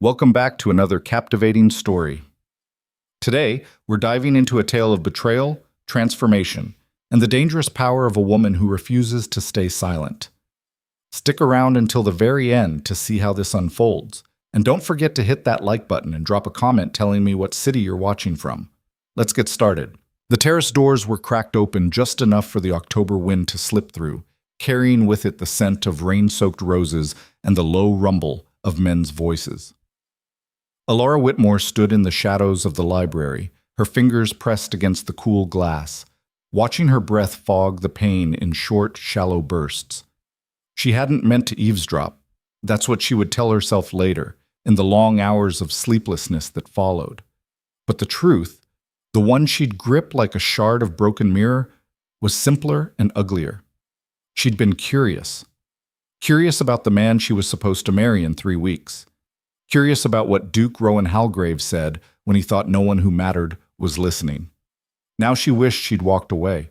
Welcome back to another captivating story. Today, we're diving into a tale of betrayal, transformation, and the dangerous power of a woman who refuses to stay silent. Stick around until the very end to see how this unfolds. And don't forget to hit that like button and drop a comment telling me what city you're watching from. Let's get started. The terrace doors were cracked open just enough for the October wind to slip through, carrying with it the scent of rain-soaked roses and the low rumble of men's voices. Alara Whitmore stood in the shadows of the library, her fingers pressed against the cool glass, watching her breath fog the pain in short, shallow bursts. She hadn't meant to eavesdrop. That's what she would tell herself later, in the long hours of sleeplessness that followed. But the truth, the one she'd grip like a shard of broken mirror, was simpler and uglier. She'd been curious. Curious about the man she was supposed to marry in 3 weeks. Curious about what Duke Rowan Halgrave said when he thought no one who mattered was listening. Now she wished she'd walked away.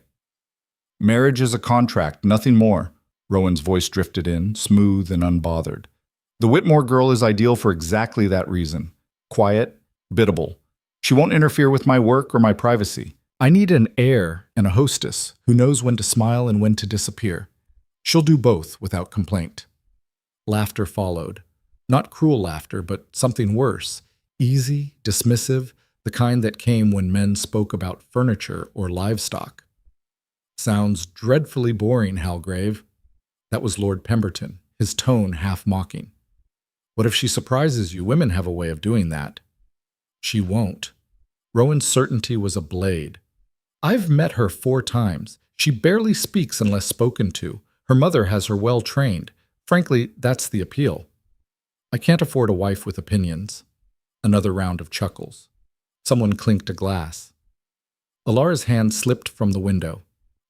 Marriage is a contract, nothing more, Rowan's voice drifted in, smooth and unbothered. The Whitmore girl is ideal for exactly that reason. Quiet, biddable. She won't interfere with my work or my privacy. I need an heir and a hostess who knows when to smile and when to disappear. She'll do both without complaint. Laughter followed. Not cruel laughter, but something worse. Easy, dismissive, the kind that came when men spoke about furniture or livestock. Sounds dreadfully boring, Halgrave. That was Lord Pemberton, his tone half mocking. What if she surprises you? Women have a way of doing that. She won't. Rowan's certainty was a blade. I've met her 4 times. She barely speaks unless spoken to. Her mother has her well trained. Frankly, that's the appeal. I can't afford a wife with opinions. Another round of chuckles. Someone clinked a glass. Alara's hand slipped from the window.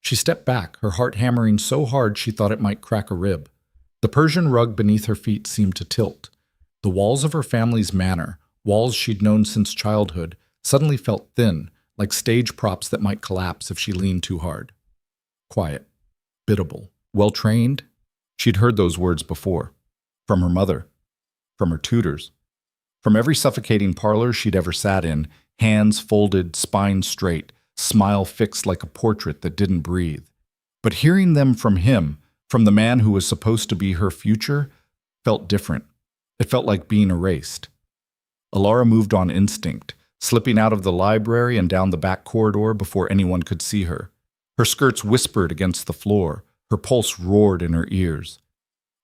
She stepped back, her heart hammering so hard she thought it might crack a rib. The Persian rug beneath her feet seemed to tilt. The walls of her family's manor, walls she'd known since childhood, suddenly felt thin, like stage props that might collapse if she leaned too hard. Quiet, biddable, well-trained. She'd heard those words before. From her mother. From her tutors. From every suffocating parlor she'd ever sat in, hands folded, spine straight, smile fixed like a portrait that didn't breathe. But hearing them from him, from the man who was supposed to be her future, felt different. It felt like being erased. Alara moved on instinct, slipping out of the library and down the back corridor before anyone could see her. Her skirts whispered against the floor, her pulse roared in her ears.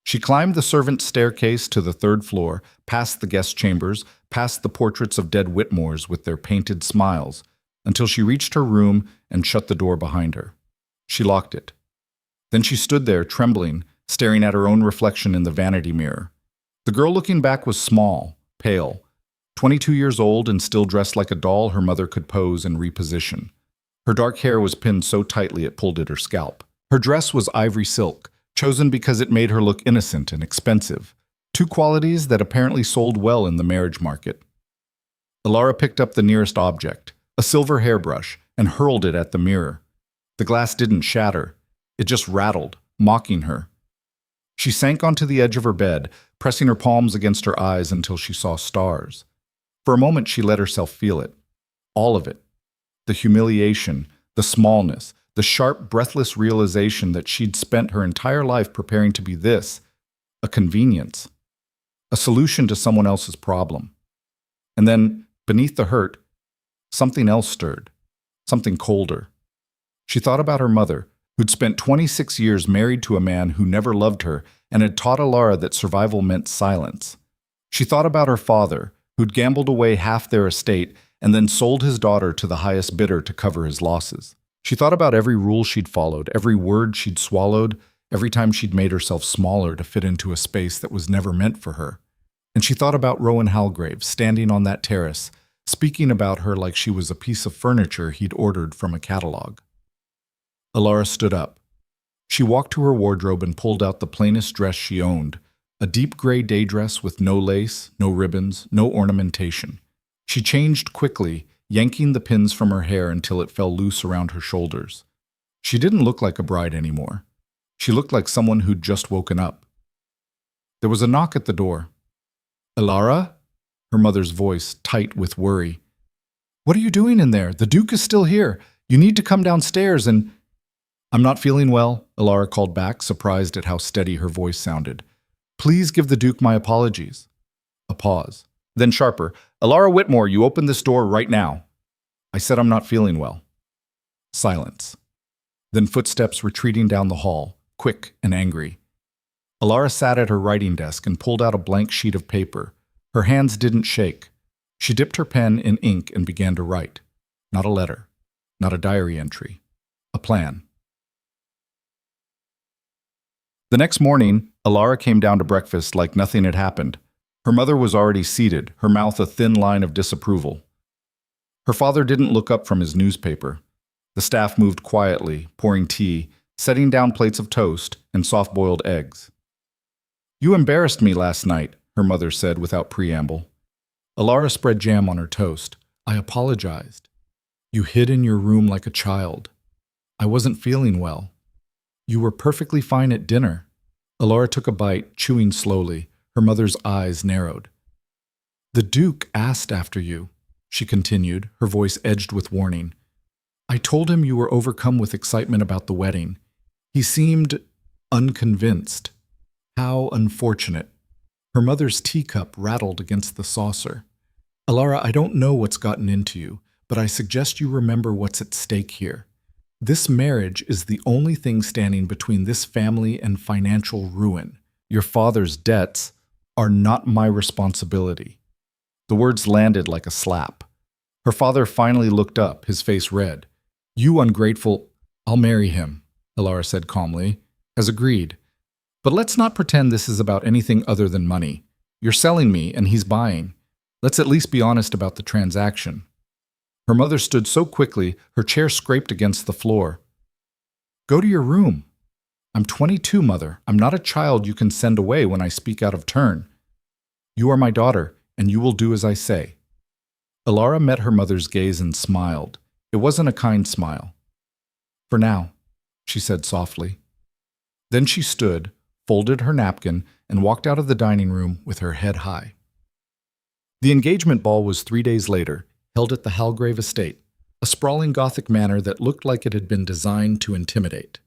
She climbed the servants' staircase to the 3rd floor, past the guest chambers, past the portraits of dead Whitmores with their painted smiles, until she reached her room and shut the door behind her. She locked it. Then she stood there, trembling, staring at her own reflection in the vanity mirror. The girl looking back was small, pale, 22 years old and still dressed like a doll her mother could pose and reposition. Her dark hair was pinned so tightly it pulled at her scalp. Her dress was ivory silk, chosen because it made her look innocent and expensive, 2 qualities that apparently sold well in the marriage market. Alara picked up the nearest object, a silver hairbrush, and hurled it at the mirror. The glass didn't shatter. It just rattled, mocking her. She sank onto the edge of her bed, pressing her palms against her eyes until she saw stars. For a moment she let herself feel it. All of it. The humiliation, the smallness, the sharp, breathless realization that she'd spent her entire life preparing to be this, a convenience, a solution to someone else's problem. And then, beneath the hurt, something else stirred, something colder. She thought about her mother, who'd spent 26 years married to a man who never loved her and had taught Alara that survival meant silence. She thought about her father, who'd gambled away half their estate and then sold his daughter to the highest bidder to cover his losses. She thought about every rule she'd followed, every word she'd swallowed, every time she'd made herself smaller to fit into a space that was never meant for her. And she thought about Rowan Halgrave standing on that terrace, speaking about her like she was a piece of furniture he'd ordered from a catalog. Alara stood up. She walked to her wardrobe and pulled out the plainest dress she owned, a deep gray day dress with no lace, no ribbons, no ornamentation. She changed quickly, yanking the pins from her hair until it fell loose around her shoulders. She didn't look like a bride anymore. She looked like someone who'd just woken up. There was a knock at the door. "Alara?" her mother's voice tight with worry. "What are you doing in there? The Duke is still here. You need to come downstairs and—" "I'm not feeling well," Alara called back, surprised at how steady her voice sounded. "Please give the Duke my apologies." A pause. Then sharper, "Alara Whitmore, you open this door right now." "I said I'm not feeling well." Silence. Then footsteps retreating down the hall, quick and angry. Alara sat at her writing desk and pulled out a blank sheet of paper. Her hands didn't shake. She dipped her pen in ink and began to write. Not a letter, not a diary entry, a plan. The next morning, Alara came down to breakfast like nothing had happened. Her mother was already seated, her mouth a thin line of disapproval. Her father didn't look up from his newspaper. The staff moved quietly, pouring tea, setting down plates of toast and soft-boiled eggs. "You embarrassed me last night," her mother said without preamble. Alara spread jam on her toast. "I apologized. You hid in your room like a child. I wasn't feeling well. You were perfectly fine at dinner." Alara took a bite, chewing slowly. Her mother's eyes narrowed. "The Duke asked after you," she continued, her voice edged with warning. "I told him you were overcome with excitement about the wedding. He seemed unconvinced. How unfortunate." Her mother's teacup rattled against the saucer. "Alara, I don't know what's gotten into you, but I suggest you remember what's at stake here. This marriage is the only thing standing between this family and financial ruin. Your father's debts are not my responsibility." The words landed like a slap. Her father finally looked up, his face red. "You ungrateful—" "I'll marry him," Alara said calmly, as agreed. "But let's not pretend this is about anything other than money. You're selling me, and he's buying. Let's at least be honest about the transaction." Her mother stood so quickly, her chair scraped against the floor. "Go to your room." "I'm 22, Mother. I'm not a child you can send away when I speak out of turn. You are my daughter, and you will do as I say." Alara met her mother's gaze and smiled. It wasn't a kind smile. "For now," she said softly. Then she stood, folded her napkin, and walked out of the dining room with her head high. The engagement ball was 3 days later, held at the Halgrave estate, a sprawling Gothic manor that looked like it had been designed to intimidate.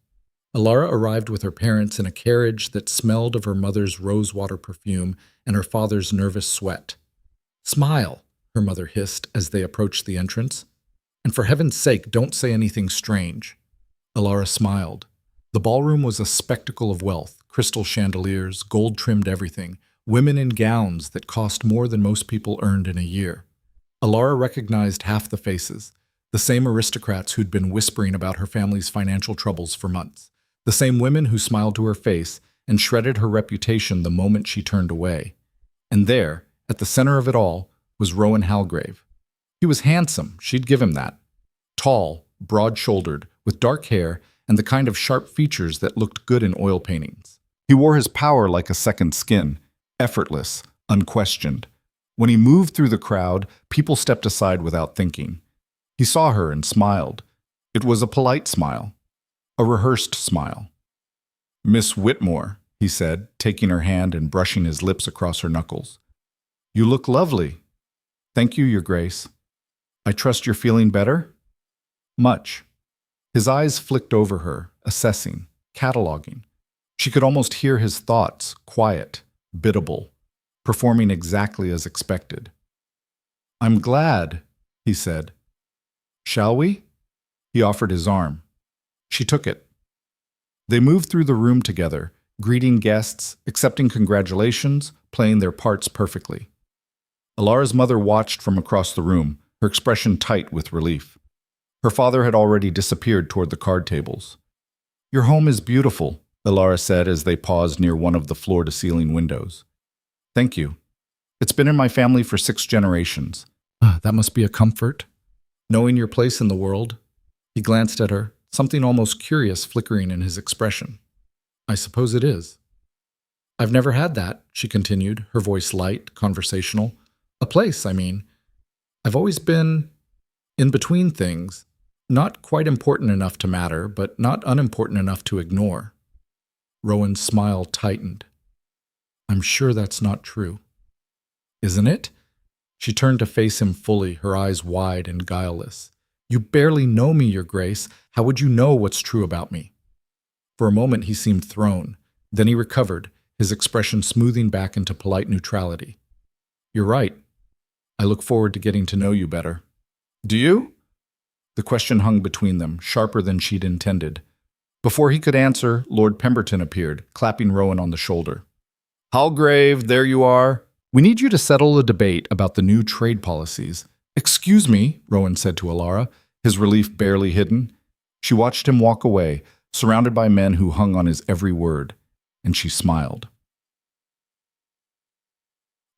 Alara arrived with her parents in a carriage that smelled of her mother's rosewater perfume and her father's nervous sweat. "Smile," her mother hissed as they approached the entrance. "And for heaven's sake, don't say anything strange." Alara smiled. The ballroom was a spectacle of wealth, crystal chandeliers, gold-trimmed everything, women in gowns that cost more than most people earned in a year. Alara recognized half the faces, the same aristocrats who'd been whispering about her family's financial troubles for months. The same women who smiled to her face and shredded her reputation the moment she turned away. And there, at the center of it all, was Rowan Halgrave. He was handsome, she'd give him that. Tall, broad-shouldered, with dark hair and the kind of sharp features that looked good in oil paintings. He wore his power like a second skin, effortless, unquestioned. When he moved through the crowd, people stepped aside without thinking. He saw her and smiled. It was a polite smile. A rehearsed smile. "Miss Whitmore," he said, taking her hand and brushing his lips across her knuckles. "You look lovely." "Thank you, Your Grace." "I trust you're feeling better?" "Much." His eyes flicked over her, assessing, cataloging. She could almost hear his thoughts, quiet, biddable, performing exactly as expected. "I'm glad," he said. "Shall we?" He offered his arm. She took it. They moved through the room together, greeting guests, accepting congratulations, playing their parts perfectly. Alara's mother watched from across the room, her expression tight with relief. Her father had already disappeared toward the card tables. "Your home is beautiful," Alara said as they paused near one of the floor-to-ceiling windows. "Thank you. It's been in my family for 6 generations. That must be a comfort. Knowing your place in the world." He glanced at her, something almost curious flickering in his expression. "I suppose it is." "I've never had that," she continued, her voice light, conversational. "A place, I mean. I've always been in between things, not quite important enough to matter, but not unimportant enough to ignore." Rowan's smile tightened. "I'm sure that's not true." "Isn't it? She turned to face him fully, her eyes wide and guileless. "You barely know me, Your Grace. How would you know what's true about me?" For a moment he seemed thrown. Then he recovered, his expression smoothing back into polite neutrality. "You're right. I look forward to getting to know you better." "Do you?" The question hung between them, sharper than she'd intended. Before he could answer, Lord Pemberton appeared, clapping Rowan on the shoulder. "Halgrave, there you are. We need you to settle a debate about the new trade policies." "Excuse me," Rowan said to Alara, his relief barely hidden. She watched him walk away, surrounded by men who hung on his every word, and she smiled.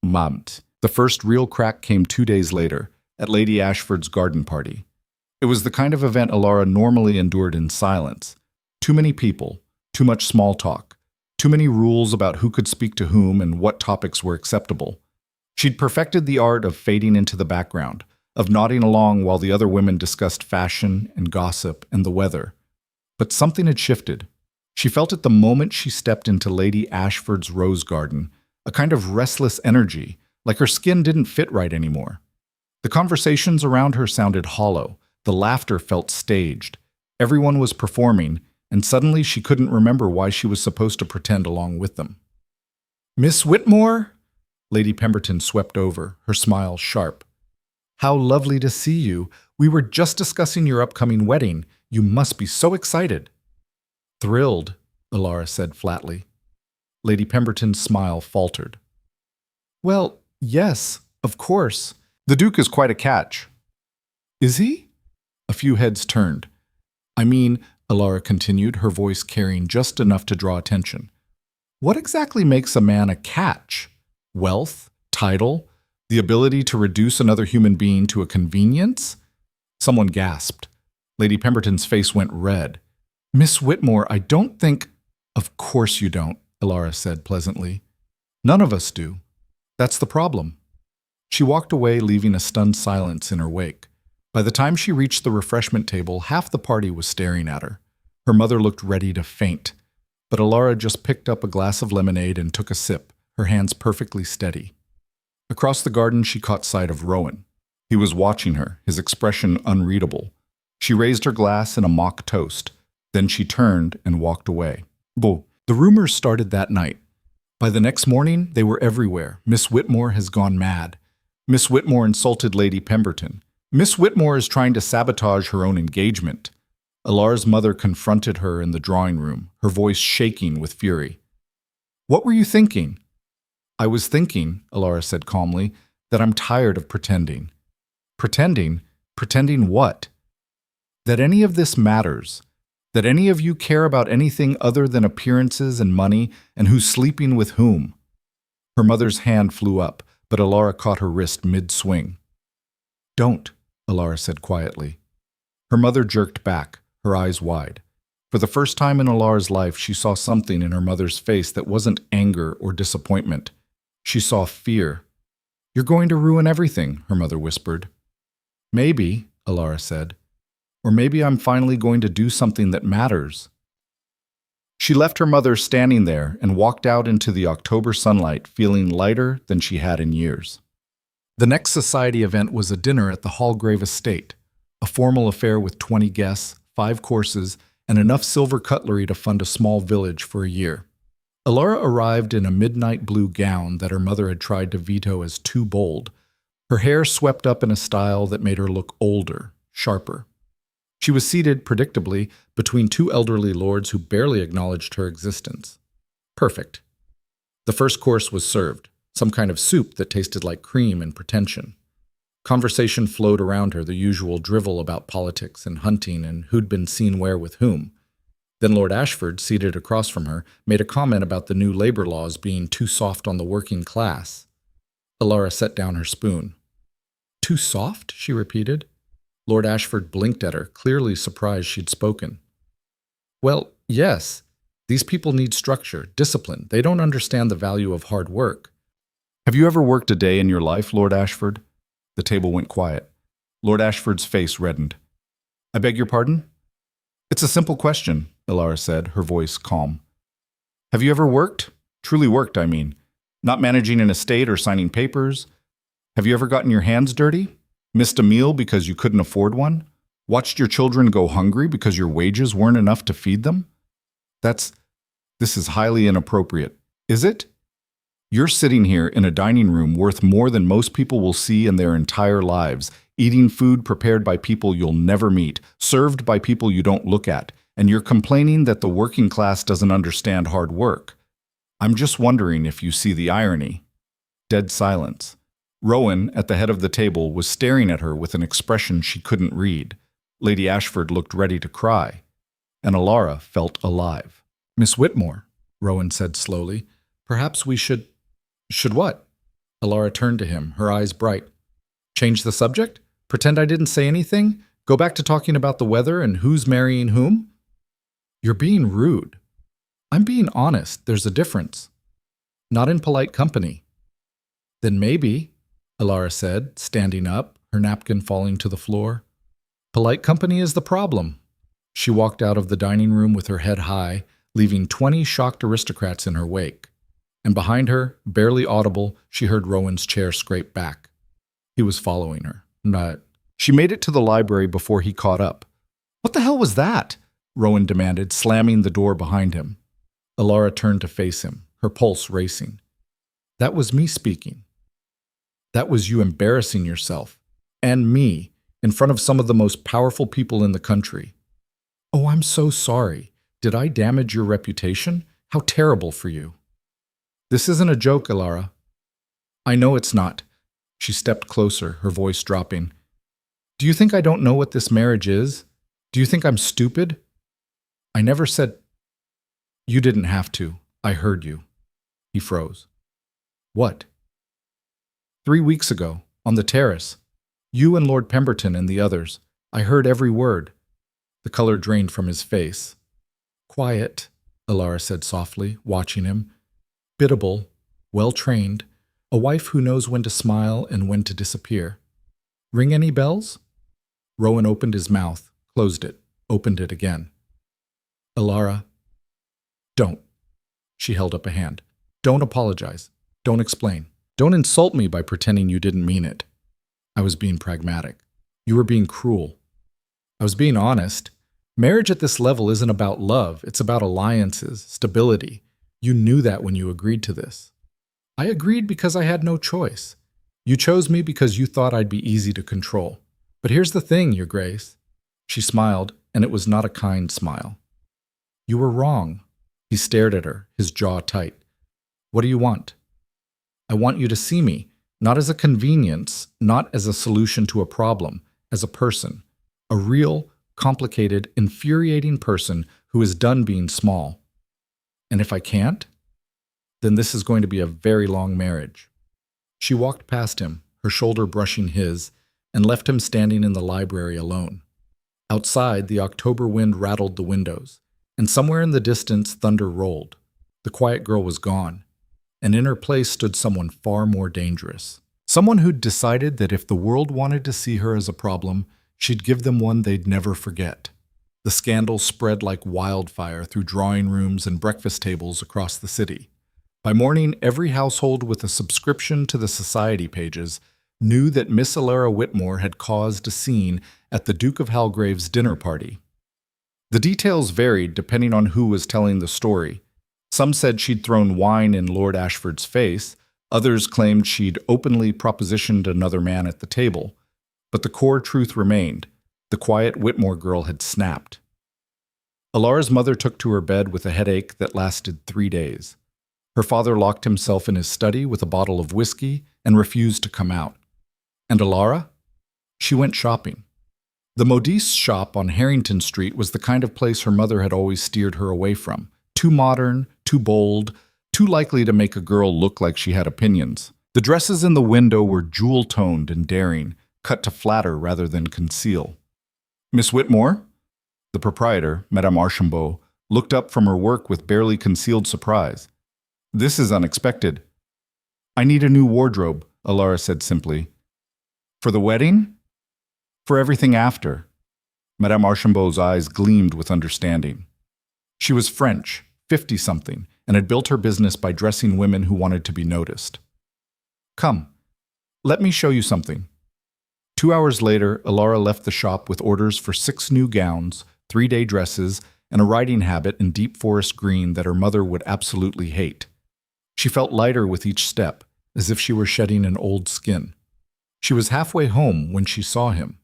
Mamt. The first real crack came 2 days later, at Lady Ashford's garden party. It was the kind of event Alara normally endured in silence. Too many people, too much small talk, too many rules about who could speak to whom and what topics were acceptable. She'd perfected the art of fading into the background, of nodding along while the other women discussed fashion and gossip and the weather. But something had shifted. She felt it the moment she stepped into Lady Ashford's rose garden, a kind of restless energy, like her skin didn't fit right anymore. The conversations around her sounded hollow, the laughter felt staged. Everyone was performing, and suddenly she couldn't remember why she was supposed to pretend along with them. "Miss Whitmore?" Lady Pemberton swept over, her smile sharp. "How lovely to see you. We were just discussing your upcoming wedding. You must be so excited." "Thrilled," Alara said flatly. Lady Pemberton's smile faltered. "Well, yes, of course. The Duke is quite a catch." "Is he?" A few heads turned. "I mean," Alara continued, her voice carrying just enough to draw attention, "what exactly makes a man a catch? Wealth? Title? The ability to reduce another human being to a convenience?" Someone gasped. Lady Pemberton's face went red. "Miss Whitmore, I don't think—" "Of course you don't," Alara said pleasantly. "None of us do. That's the problem." She walked away, leaving a stunned silence in her wake. By the time she reached the refreshment table, half the party was staring at her. Her mother looked ready to faint, but Alara just picked up a glass of lemonade and took a sip, her hands perfectly steady. Across the garden, she caught sight of Rowan. He was watching her, his expression unreadable. She raised her glass in a mock toast. Then she turned and walked away. The rumors started that night. By the next morning, they were everywhere. Miss Whitmore has gone mad. Miss Whitmore insulted Lady Pemberton. Miss Whitmore is trying to sabotage her own engagement. Alara's mother confronted her in the drawing room, her voice shaking with fury. "What were you thinking?" "I was thinking," Alara said calmly, "that I'm tired of pretending." "Pretending? Pretending what?" "That any of this matters. That any of you care about anything other than appearances and money and who's sleeping with whom." Her mother's hand flew up, but Alara caught her wrist mid-swing. "Don't," Alara said quietly. Her mother jerked back, her eyes wide. For the first time in Alara's life, she saw something in her mother's face that wasn't anger or disappointment. She saw fear. "You're going to ruin everything," her mother whispered. "Maybe," Alara said. "Or maybe I'm finally going to do something that matters." She left her mother standing there and walked out into the October sunlight, feeling lighter than she had in years. The next society event was a dinner at the Halgrave estate, a formal affair with 20 guests, 5 courses, and enough silver cutlery to fund a small village for a year. Alara arrived in a midnight blue gown that her mother had tried to veto as too bold, her hair swept up in a style that made her look older, sharper. She was seated, predictably, between 2 elderly lords who barely acknowledged her existence. Perfect. The first course was served, some kind of soup that tasted like cream and pretension. Conversation flowed around her, the usual drivel about politics and hunting and who'd been seen where with whom. Then Lord Ashford, seated across from her, made a comment about the new labor laws being too soft on the working class. Alara set down her spoon. "Too soft?" she repeated. Lord Ashford blinked at her, clearly surprised she'd spoken. "Well, yes. These people need structure, discipline. They don't understand the value of hard work." "Have you ever worked a day in your life, Lord Ashford?" The table went quiet. Lord Ashford's face reddened. "I beg your pardon?" "It's a simple question," Alara said, her voice calm. "Have you ever worked? Truly worked, I mean. Not managing an estate or signing papers. Have you ever gotten your hands dirty? Missed a meal because you couldn't afford one? Watched your children go hungry because your wages weren't enough to feed them? This is highly inappropriate. Is it? You're sitting here in a dining room worth more than most people will see in their entire lives, eating food prepared by people you'll never meet, served by people you don't look at, and you're complaining that the working class doesn't understand hard work. I'm just wondering if you see the irony. Dead silence. Rowan, at the head of the table, was staring at her with an expression she couldn't read. Lady Ashford looked ready to cry, and Alara felt alive. Miss Whitmore, Rowan said slowly, perhaps we should... Should what? Alara turned to him, her eyes bright. Change the subject? Pretend I didn't say anything? Go back to talking about the weather and who's marrying whom? You're being rude. I'm being honest. There's a difference. Not in polite company. Then maybe, Alara said, standing up, her napkin falling to the floor. Polite company is the problem. She walked out of the dining room with her head high, leaving 20 shocked aristocrats in her wake. And behind her, barely audible, she heard Rowan's chair scrape back. He was following her. Not. She made it to the library before he caught up. What the hell was that? Rowan demanded, slamming the door behind him. Alara turned to face him, her pulse racing. That was me speaking. That was you embarrassing yourself, and me, in front of some of the most powerful people in the country. Oh, I'm so sorry. Did I damage your reputation? How terrible for you. This isn't a joke, Alara. I know it's not. She stepped closer, her voice dropping. Do you think I don't know what this marriage is? Do you think I'm stupid? I never said... You didn't have to. I heard you. He froze. What? 3 weeks ago, on the terrace. You and Lord Pemberton and the others. I heard every word. The color drained from his face. Quiet, Alara said softly, watching him. Biddable, well-trained, a wife who knows when to smile and when to disappear. Ring any bells? Rowan opened his mouth, closed it, opened it again. Alara, don't. She held up a hand. Don't apologize. Don't explain. Don't insult me by pretending you didn't mean it. I was being pragmatic. You were being cruel. I was being honest. Marriage at this level isn't about love. It's about alliances, stability. You knew that when you agreed to this. I agreed because I had no choice. You chose me because you thought I'd be easy to control. But here's the thing, Your Grace. She smiled, and it was not a kind smile. You were wrong. He stared at her, his jaw tight. What do you want? I want you to see me, not as a convenience, not as a solution to a problem, as a person. A real, complicated, infuriating person who is done being small. And if I can't, then this is going to be a very long marriage. She walked past him, her shoulder brushing his, and left him standing in the library alone. Outside, the October wind rattled the windows, and somewhere in the distance thunder rolled. The quiet girl was gone, and in her place stood someone far more dangerous. Someone who'd decided that if the world wanted to see her as a problem, she'd give them one they'd never forget. The scandal spread like wildfire through drawing rooms and breakfast tables across the city. By morning, every household with a subscription to the society pages knew that Miss Alara Whitmore had caused a scene at the Duke of Halgrave's dinner party. The details varied depending on who was telling the story. Some said she'd thrown wine in Lord Ashford's face, others claimed she'd openly propositioned another man at the table. But the core truth remained. The quiet Whitmore girl had snapped. Alara's mother took to her bed with a headache that lasted 3 days. Her father locked himself in his study with a bottle of whiskey and refused to come out. And Alara? She went shopping. The Modiste shop on Harrington Street was the kind of place her mother had always steered her away from. Too modern, too bold, too likely to make a girl look like she had opinions. The dresses in the window were jewel-toned and daring, cut to flatter rather than conceal. Miss Whitmore? The proprietor, Madame Archambault, looked up from her work with barely concealed surprise. This is unexpected. I need a new wardrobe, Alara said simply. For the wedding? For everything after. Madame Archambault's eyes gleamed with understanding. She was French, 50-something, and had built her business by dressing women who wanted to be noticed. Come, Let me show you something. 2 hours later, Alara left the shop with orders for 6 new gowns, 3-day dresses, and a riding habit in deep forest green that her mother would absolutely hate. She felt lighter with each step, as if she were shedding an old skin. She was halfway home when she saw him.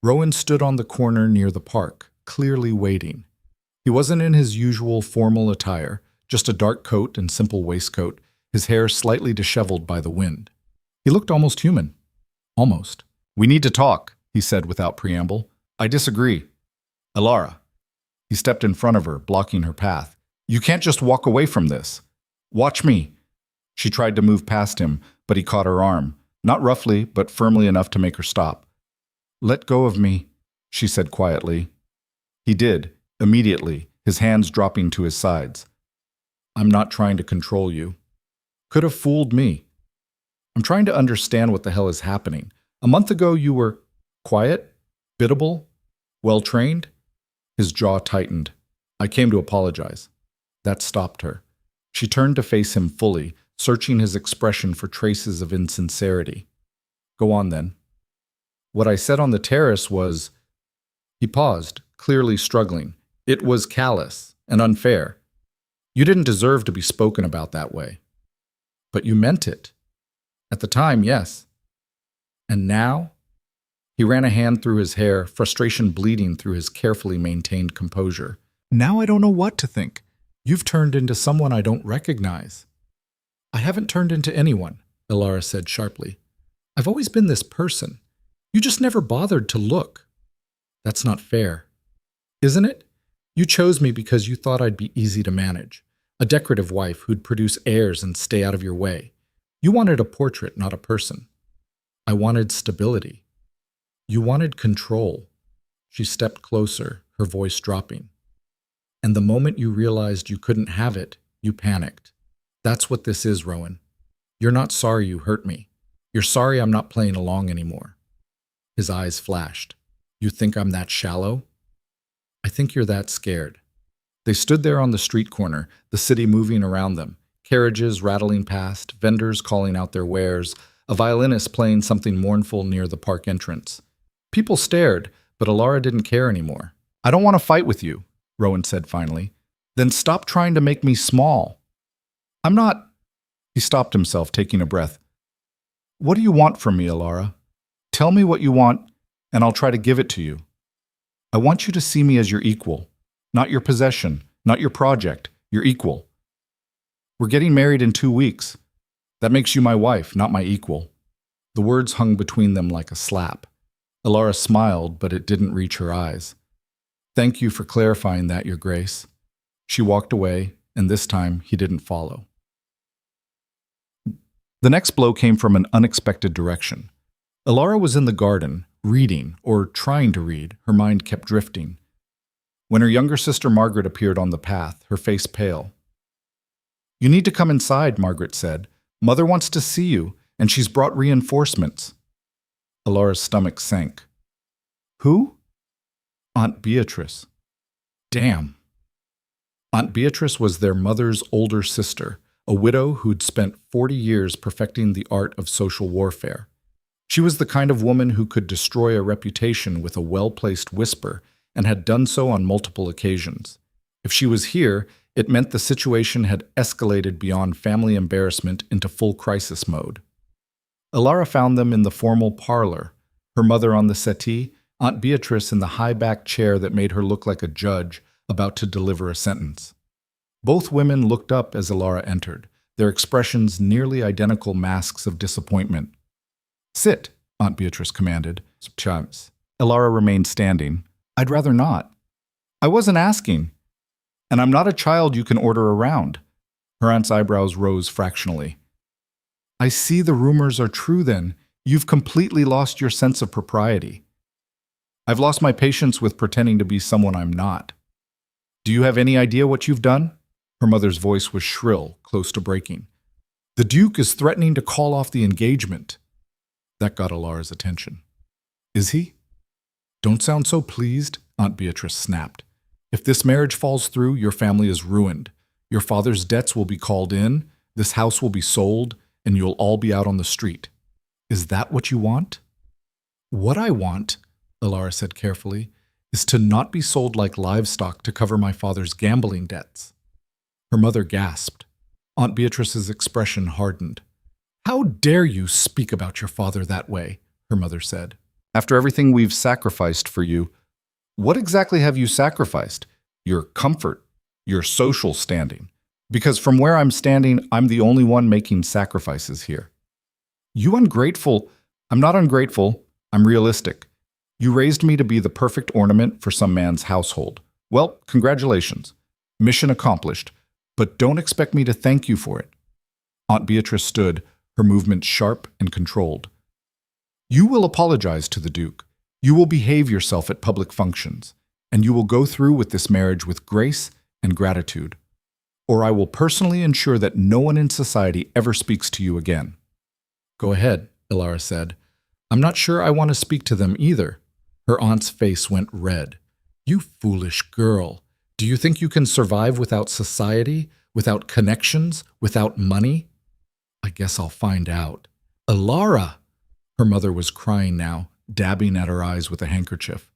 Rowan stood on the corner near the park, clearly waiting. He wasn't in his usual formal attire, just a dark coat and simple waistcoat, his hair slightly disheveled by the wind. He looked almost human. Almost. "We need to talk," he said without preamble. "I disagree." "Alara." He stepped in front of her, blocking her path. "You can't just walk away from this. Watch me." She tried to move past him, but he caught her arm, not roughly, but firmly enough to make her stop. "Let go of me," she said quietly. He did, immediately, his hands dropping to his sides. "I'm not trying to control you." Could have fooled me. "I'm trying to understand what the hell is happening. A month ago you were quiet, biddable, well-trained." His jaw tightened. "I came to apologize." That stopped her. She turned to face him fully, searching his expression for traces of insincerity. "Go on then." "What I said on the terrace was—" He paused, clearly struggling. "It was callous and unfair. You didn't deserve to be spoken about that way." "But you meant it." "At the time, yes." "And now?" He ran a hand through his hair, frustration bleeding through his carefully maintained composure. "Now I don't know what to think. You've turned into someone I don't recognize." "I haven't turned into anyone," Alara said sharply. "I've always been this person. You just never bothered to look." "That's not fair." "Isn't it? You chose me because you thought I'd be easy to manage. A decorative wife who'd produce heirs and stay out of your way. You wanted a portrait, not a person. I wanted stability. You wanted control." She stepped closer, her voice dropping. "And the moment you realized you couldn't have it, you panicked. That's what this is, Rowan. You're not sorry you hurt me. You're sorry I'm not playing along anymore." His eyes flashed. "You think I'm that shallow?" "I think you're that scared." They stood there on the street corner, the city moving around them, carriages rattling past, vendors calling out their wares, a violinist playing something mournful near the park entrance. People stared, but Alara didn't care anymore. "I don't want to fight with you," Rowan said finally. "Then stop trying to make me small." "I'm not—" He stopped himself, taking a breath. "What do you want from me, Alara? Tell me what you want, and I'll try to give it to you. I want you to see me as your equal, not your possession, not your project, your equal. We're getting married in 2 weeks. That makes you my wife, not my equal." The words hung between them like a slap. Alara smiled, but it didn't reach her eyes. "Thank you for clarifying that, Your Grace." She walked away, and this time he didn't follow. The next blow came from an unexpected direction. Alara was in the garden, reading, or trying to read. Her mind kept drifting. When her younger sister Margaret appeared on the path, her face pale. "You need to come inside," Margaret said. "Mother wants to see you, and she's brought reinforcements." Alara's stomach sank. "Who?" "Aunt Beatrice." Damn. Aunt Beatrice was their mother's older sister, a widow who'd spent 40 years perfecting the art of social warfare. She was the kind of woman who could destroy a reputation with a well-placed whisper, and had done so on multiple occasions. If she was here, it meant the situation had escalated beyond family embarrassment into full crisis mode. Alara found them in the formal parlor, her mother on the settee, Aunt Beatrice in the high-backed chair that made her look like a judge about to deliver a sentence. Both women looked up as Alara entered, their expressions nearly identical masks of disappointment. "Sit," Aunt Beatrice commanded. "Chance." Alara remained standing. "I'd rather not." "I wasn't asking. And I'm not a child you can order around." Her aunt's eyebrows rose fractionally. "I see the rumors are true then. You've completely lost your sense of propriety." "I've lost my patience with pretending to be someone I'm not." "Do you have any idea what you've done?" Her mother's voice was shrill, close to breaking. "The Duke is threatening to call off the engagement." That got Alara's attention. "Is he?" "Don't sound so pleased," Aunt Beatrice snapped. "If this marriage falls through, your family is ruined. Your father's debts will be called in, this house will be sold, and you'll all be out on the street." Is that what you want? What I want, Alara said carefully, is to not be sold like livestock to cover my father's gambling debts. Her mother gasped. Aunt Beatrice's expression hardened. How dare you speak about your father that way, her mother said. After everything we've sacrificed for you, what exactly have you sacrificed? Your comfort, your social standing. Because from where I'm standing, I'm the only one making sacrifices here. You ungrateful. I'm not ungrateful. I'm realistic. You raised me to be the perfect ornament for some man's household. Well, congratulations. Mission accomplished. But don't expect me to thank you for it. Aunt Beatrice stood, her movements sharp and controlled. You will apologize to the Duke. You will behave yourself at public functions. And you will go through with this marriage with grace and gratitude. Or I will personally ensure that no one in society ever speaks to you again. Go ahead, Alara said. I'm not sure I want to speak to them either. Her aunt's face went red. You foolish girl. Do you think you can survive without society, without connections, without money? I guess I'll find out. Alara! Her mother was crying now, dabbing at her eyes with a handkerchief.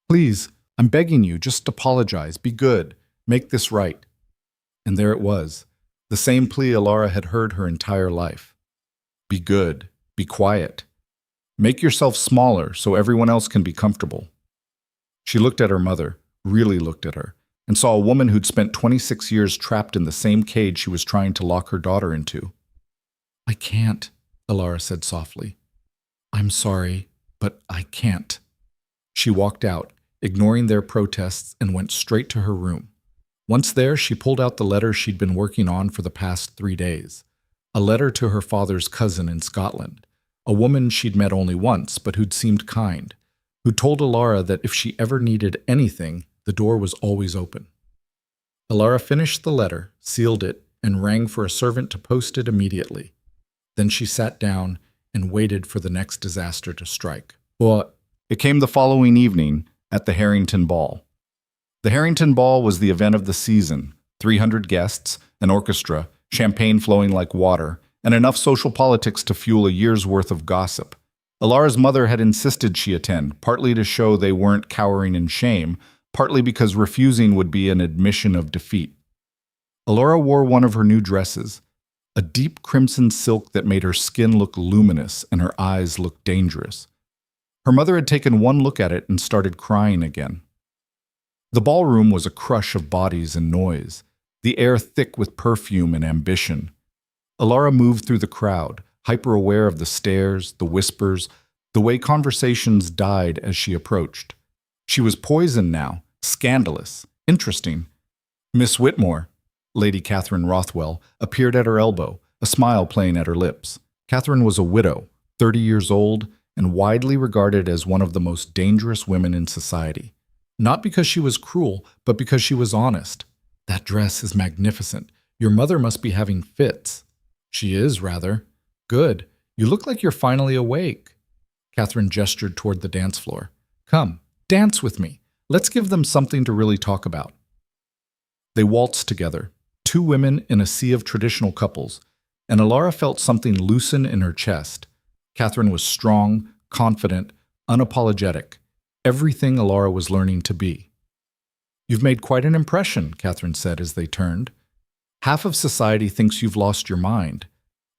Please, I'm begging you, just apologize, be good, make this right. And there it was, the same plea Alara had heard her entire life. Be good, be quiet. Make yourself smaller so everyone else can be comfortable. She looked at her mother, really looked at her, and saw a woman who'd spent 26 years trapped in the same cage she was trying to lock her daughter into. I can't, Alara said softly. I'm sorry, but I can't. She walked out, ignoring their protests, and went straight to her room. Once there, she pulled out the letter she'd been working on for the past 3 days. A letter to her father's cousin in Scotland, a woman she'd met only once, but who'd seemed kind, who told Alara that if she ever needed anything, the door was always open. Alara finished the letter, sealed it, and rang for a servant to post it immediately. Then she sat down and waited for the next disaster to strike. Well, it came the following evening at the Harrington Ball. The Harrington Ball was the event of the season. 300 guests, an orchestra, champagne flowing like water, and enough social politics to fuel a year's worth of gossip. Alara's mother had insisted she attend, partly to show they weren't cowering in shame, partly because refusing would be an admission of defeat. Alara wore one of her new dresses, a deep crimson silk that made her skin look luminous and her eyes look dangerous. Her mother had taken one look at it and started crying again. The ballroom was a crush of bodies and noise, the air thick with perfume and ambition. Alara moved through the crowd, hyper-aware of the stares, the whispers, the way conversations died as she approached. She was poisoned now, scandalous, interesting. Miss Whitmore, Lady Catherine Rothwell, appeared at her elbow, a smile playing at her lips. Catherine was a widow, 30 years old, and widely regarded as one of the most dangerous women in society. Not because she was cruel, but because she was honest. That dress is magnificent. Your mother must be having fits. She is, rather. Good. You look like you're finally awake. Catherine gestured toward the dance floor. Come, dance with me. Let's give them something to really talk about. They waltzed together, two women in a sea of traditional couples, and Alara felt something loosen in her chest. Catherine was strong, confident, unapologetic, everything Alara was learning to be. You've made quite an impression, Catherine said as they turned. Half of society thinks you've lost your mind.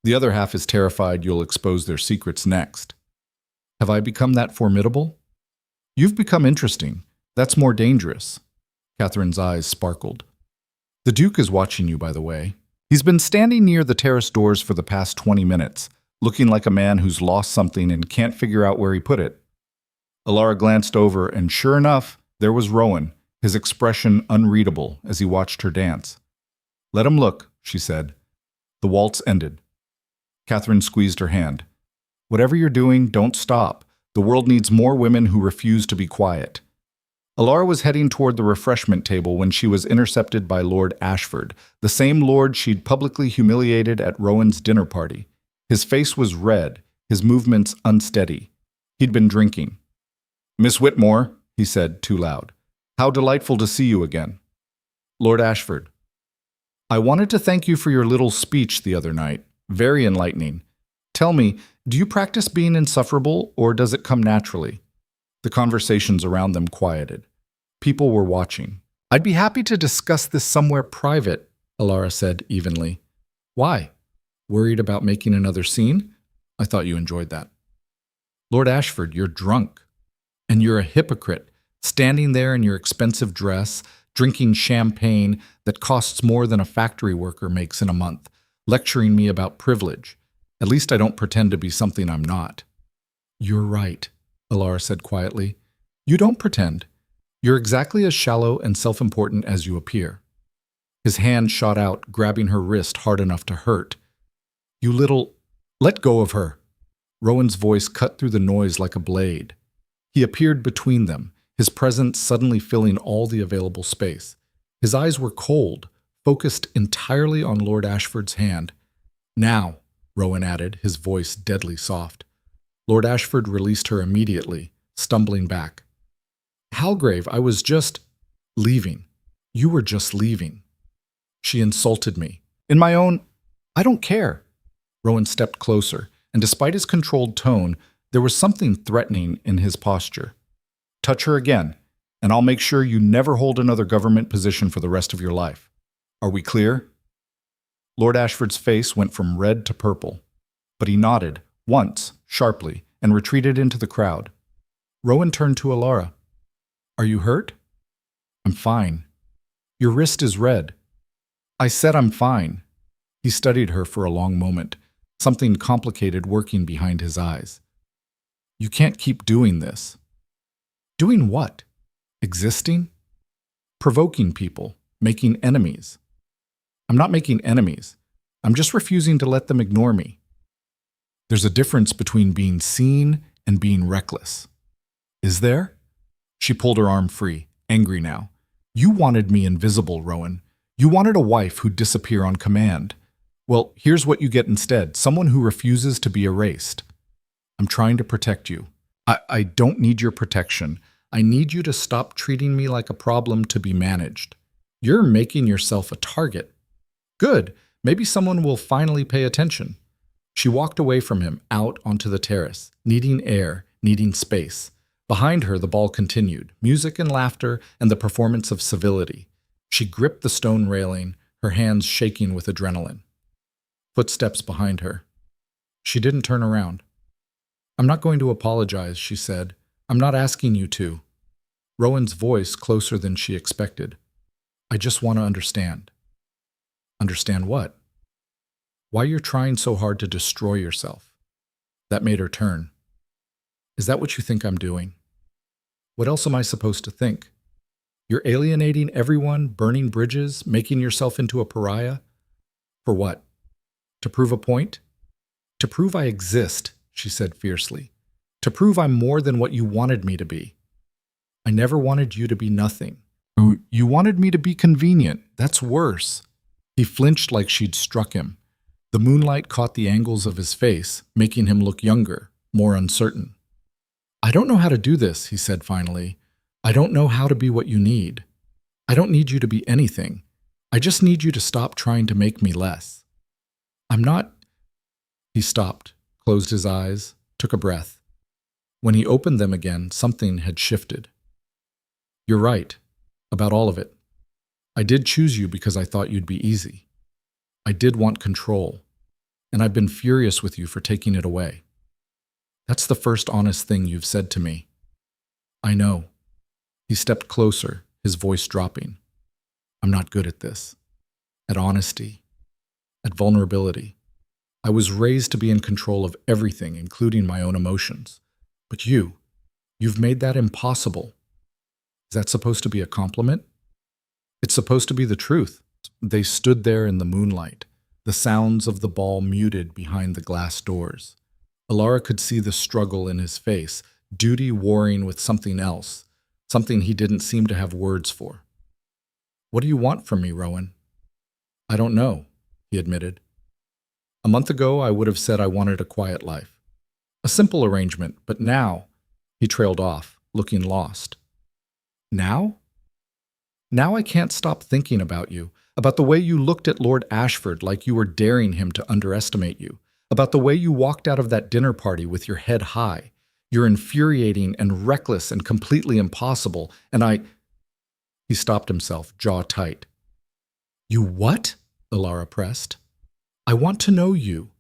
The other half is terrified you'll expose their secrets next. Have I become that formidable? You've become interesting. That's more dangerous. Catherine's eyes sparkled. The Duke is watching you, by the way. He's been standing near the terrace doors for the past 20 minutes, looking like a man who's lost something and can't figure out where he put it. Alara glanced over, and sure enough, there was Rowan, his expression unreadable as he watched her dance. Let him look, she said. The waltz ended. Catherine squeezed her hand. Whatever you're doing, don't stop. The world needs more women who refuse to be quiet. Alara was heading toward the refreshment table when she was intercepted by Lord Ashford, the same lord she'd publicly humiliated at Rowan's dinner party. His face was red, his movements unsteady. He'd been drinking. Miss Whitmore, he said, too loud. How delightful to see you again. Lord Ashford. I wanted to thank you for your little speech the other night. Very enlightening. Tell me, Do you practice being insufferable, or does it come naturally? The conversations around them quieted. People were watching. I'd be happy to discuss this somewhere private, Alara said evenly. Why? Worried about making another scene? I thought you enjoyed that. Lord Ashford, you're drunk. And you're a hypocrite, standing there in your expensive dress, drinking champagne that costs more than a factory worker makes in a month, lecturing me about privilege. At least I don't pretend to be something I'm not. You're right, Alara said quietly. You don't pretend. You're exactly as shallow and self-important as you appear. His hand shot out, grabbing her wrist hard enough to hurt. You little... Let go of her. Rowan's voice cut through the noise like a blade. He appeared between them, his presence suddenly filling all the available space. His eyes were cold, focused entirely on Lord Ashford's hand. Now, Rowan added, his voice deadly soft. Lord Ashford released her immediately, stumbling back. Halgrave, I was just... leaving. You were just leaving. She insulted me. In my own... I don't care. Rowan stepped closer, and despite his controlled tone, there was something threatening in his posture. Touch her again, and I'll make sure you never hold another government position for the rest of your life. Are we clear? Lord Ashford's face went from red to purple, but he nodded, once, sharply, and retreated into the crowd. Rowan turned to Alara. Are you hurt? I'm fine. Your wrist is red. I said I'm fine. He studied her for a long moment, something complicated working behind his eyes. You can't keep doing this. Doing what? Existing? Provoking people, making enemies. I'm not making enemies. I'm just refusing to let them ignore me. There's a difference between being seen and being reckless. Is there? She pulled her arm free, angry now. You wanted me invisible, Rowan. You wanted a wife who'd disappear on command. Well, here's what you get instead, someone who refuses to be erased. I'm trying to protect you. I don't need your protection. I need you to stop treating me like a problem to be managed. You're making yourself a target. Good. Maybe someone will finally pay attention. She walked away from him, out onto the terrace, needing air, needing space. Behind her, the ball continued, music and laughter and the performance of civility. She gripped the stone railing, her hands shaking with adrenaline. Footsteps behind her. She didn't turn around. I'm not going to apologize, she said. I'm not asking you to. Rowan's voice closer than she expected. I just want to understand. Understand what? Why you're trying so hard to destroy yourself. That made her turn. Is that what you think I'm doing? What else am I supposed to think? You're alienating everyone, burning bridges, making yourself into a pariah? For what? To prove a point? To prove I exist, she said fiercely. To prove I'm more than what you wanted me to be. I never wanted you to be nothing. You wanted me to be convenient. That's worse. He flinched like she'd struck him. The moonlight caught the angles of his face, making him look younger, more uncertain. I don't know how to do this, he said finally. I don't know how to be what you need. I don't need you to be anything. I just need you to stop trying to make me less. I'm not... He stopped, closed his eyes, took a breath. When he opened them again, something had shifted. You're right, about all of it. I did choose you because I thought you'd be easy. I did want control, and I've been furious with you for taking it away. That's the first honest thing you've said to me. I know. He stepped closer, his voice dropping. I'm not good at this. At honesty. At vulnerability. I was raised to be in control of everything, including my own emotions. But you've made that impossible. Is that supposed to be a compliment? It's supposed to be the truth. They stood there in the moonlight, the sounds of the ball muted behind the glass doors. Alara could see the struggle in his face, duty warring with something else, something he didn't seem to have words for. What do you want from me, Rowan? I don't know, he admitted. A month ago, I would have said I wanted a quiet life. A simple arrangement, but now, he trailed off, looking lost. Now? Now I can't stop thinking about you, about the way you looked at Lord Ashford like you were daring him to underestimate you, About the way you walked out of that dinner party with your head high. You're infuriating and reckless and completely impossible, and I—" He stopped himself, jaw tight. "You what?" Alara pressed. "I want to know you.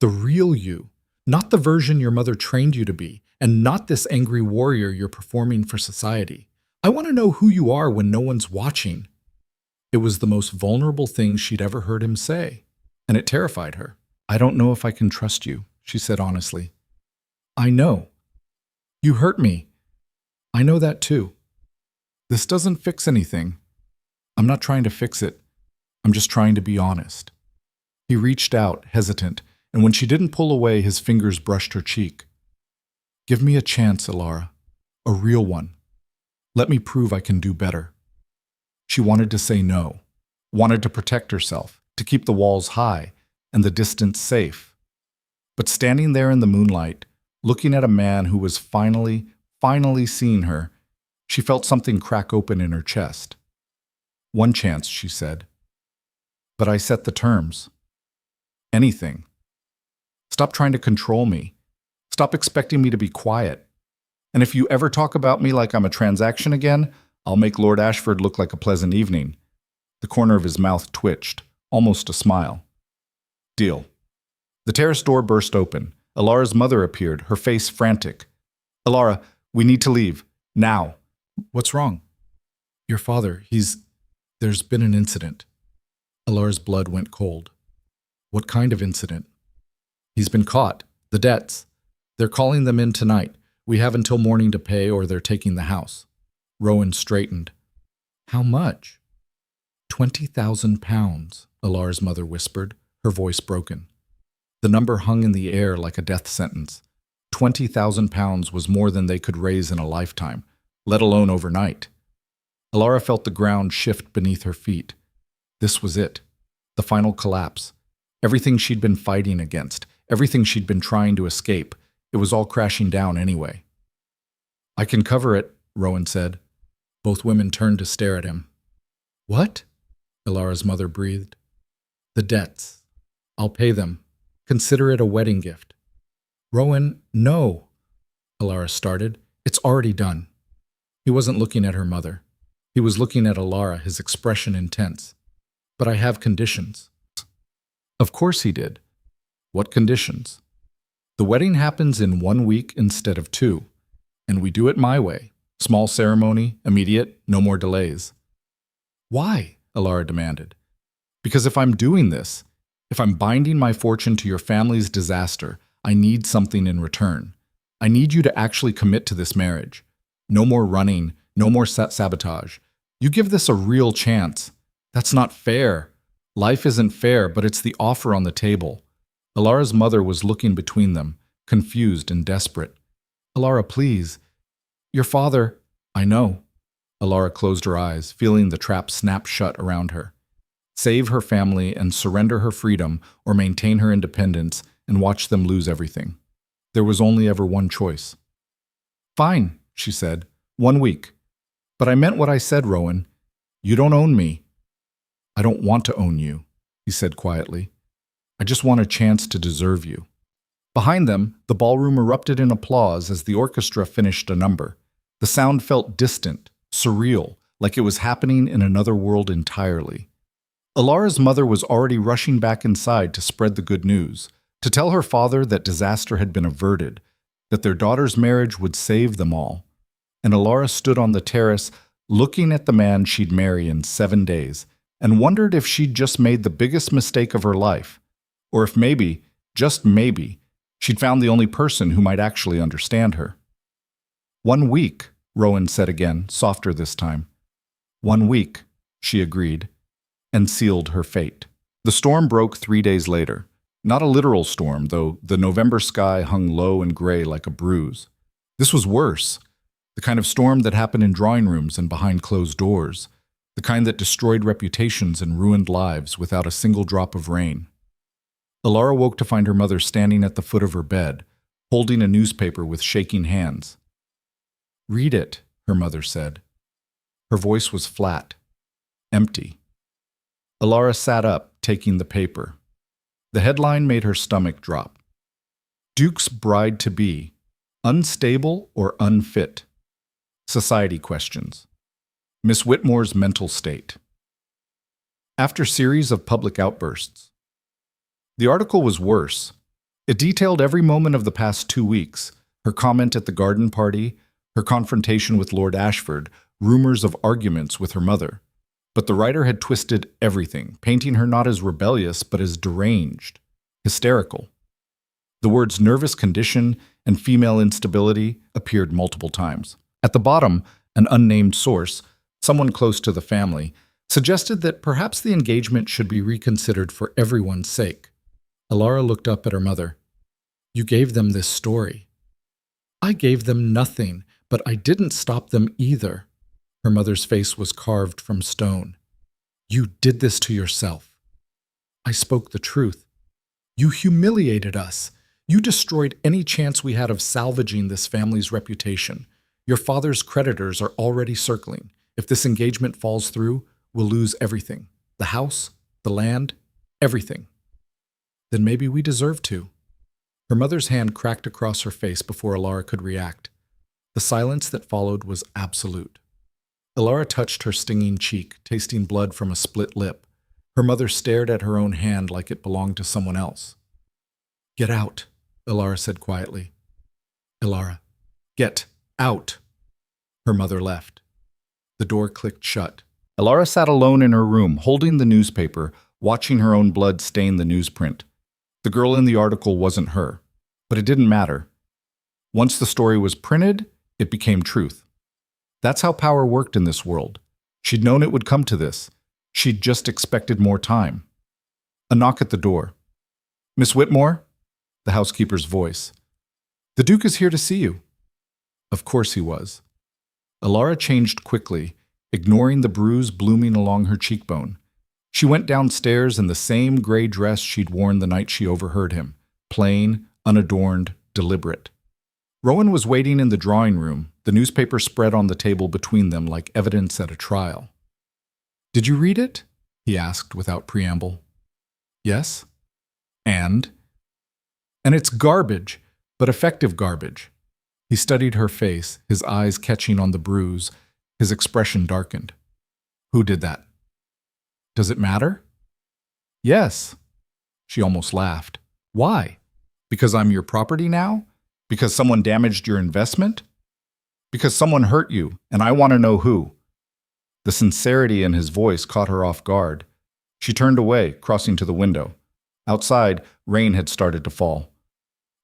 The real you. Not the version your mother trained you to be, and not this angry warrior you're performing for society. I want to know who you are when no one's watching." It was the most vulnerable thing she'd ever heard him say, and it terrified her. "I don't know if I can trust you," she said honestly. "I know. You hurt me. I know that too. This doesn't fix anything. I'm not trying to fix it. I'm just trying to be honest." He reached out, hesitant, and when she didn't pull away, his fingers brushed her cheek. "Give me a chance, Alara. A real one. Let me prove I can do better." She wanted to say no, wanted to protect herself, to keep the walls high and the distance safe. But standing there in the moonlight, looking at a man who was finally seeing her, she felt something crack open in her chest. "One chance," she said. "But I set the terms. Anything. Stop trying to control me. Stop expecting me to be quiet. And if you ever talk about me like I'm a transaction again, I'll make Lord Ashford look like a pleasant evening." The corner of his mouth twitched, almost a smile. "Deal." The terrace door burst open. Alara's mother appeared, her face frantic. "Alara, we need to leave. Now." "What's wrong?" "Your father, there's been an incident." Alara's blood went cold. "What kind of incident?" "He's been caught. The debts. They're calling them in tonight. We have until morning to pay or they're taking the house." Rowan straightened. "How much?" £20,000, Alara's mother whispered, her voice broken. The number hung in the air like a death sentence. £20,000 was more than they could raise in a lifetime, let alone overnight. Alara felt the ground shift beneath her feet. This was it. The final collapse. Everything she'd been fighting against, everything she'd been trying to escape, it was all crashing down anyway. "I can cover it," Rowan said. Both women turned to stare at him. "What?" Alara's mother breathed. "The debts. I'll pay them. Consider it a wedding gift." "Rowan, no," Alara started. "It's already done." He wasn't looking at her mother. He was looking at Alara, his expression intense. "But I have conditions." Of course he did. What conditions? "The wedding happens in 1 week instead of 2, and we do it my way. Small ceremony, immediate, no more delays." "Why?" Alara demanded. "Because if I'm doing this, if I'm binding my fortune to your family's disaster, I need something in return. I need you to actually commit to this marriage. No more running, no more sabotage. You give this a real chance. That's not fair. Life isn't fair, but it's the offer on the table." Alara's mother was looking between them, confused and desperate. "Alara, please. Your father—" "I know." Alara closed her eyes, feeling the trap snap shut around her. Save her family and surrender her freedom, or maintain her independence and watch them lose everything. There was only ever one choice. "Fine," she said. 1 week. But I meant what I said, Rowan. You don't own me." "I don't want to own you," he said quietly. "I just want a chance to deserve you." Behind them, the ballroom erupted in applause as the orchestra finished a number. The sound felt distant, surreal, like it was happening in another world entirely. Alara's mother was already rushing back inside to spread the good news, to tell her father that disaster had been averted, that their daughter's marriage would save them all. And Alara stood on the terrace, looking at the man she'd marry in 7 days, and wondered if she'd just made the biggest mistake of her life, or if maybe, just maybe, she'd found the only person who might actually understand her. 1 week, Rowan said again, softer this time. 1 week, she agreed, and sealed her fate. The storm broke 3 days later. Not a literal storm, though the November sky hung low and gray like a bruise. This was worse. The kind of storm that happened in drawing rooms and behind closed doors. The kind that destroyed reputations and ruined lives without a single drop of rain. Alara woke to find her mother standing at the foot of her bed, holding a newspaper with shaking hands. "Read it," her mother said. Her voice was flat, empty. Alara sat up, taking the paper. The headline made her stomach drop. Duke's bride-to-be, unstable or unfit? Society questions. Miss Whitmore's mental state. After series of public outbursts. The article was worse. It detailed every moment of the past 2 weeks, her comment at the garden party, her confrontation with Lord Ashford, rumors of arguments with her mother. But the writer had twisted everything, painting her not as rebellious but as deranged, hysterical. The words nervous condition and female instability appeared multiple times. At the bottom, an unnamed source, someone close to the family, suggested that perhaps the engagement should be reconsidered for everyone's sake. Alara looked up at her mother. You gave them this story. I gave them nothing, but I didn't stop them either. Her mother's face was carved from stone. You did this to yourself. I spoke the truth. You humiliated us. You destroyed any chance we had of salvaging this family's reputation. Your father's creditors are already circling. If this engagement falls through, we'll lose everything. The house, the land, everything. Then maybe we deserve to. Her mother's hand cracked across her face before Alara could react. The silence that followed was absolute. Alara touched her stinging cheek, tasting blood from a split lip. Her mother stared at her own hand like it belonged to someone else. Get out, Alara said quietly. Alara, get out. Her mother left. The door clicked shut. Alara sat alone in her room, holding the newspaper, watching her own blood stain the newsprint. The girl in the article wasn't her, but it didn't matter. Once the story was printed, it became truth. That's how power worked in this world. She'd known it would come to this. She'd just expected more time. A knock at the door. Miss Whitmore? The housekeeper's voice. The Duke is here to see you. Of course he was. Alara changed quickly, ignoring the bruise blooming along her cheekbone. She went downstairs in the same gray dress she'd worn the night she overheard him, plain, unadorned, deliberate. Rowan was waiting in the drawing room, the newspaper spread on the table between them like evidence at a trial. Did you read it? He asked without preamble. Yes. And it's garbage, but effective garbage. He studied her face, his eyes catching on the bruise, his expression darkened. Who did that? Does it matter? Yes. She almost laughed. Why? Because I'm your property now? Because someone damaged your investment? Because someone hurt you, and I want to know who. The sincerity in his voice caught her off guard. She turned away, crossing to the window. Outside, rain had started to fall.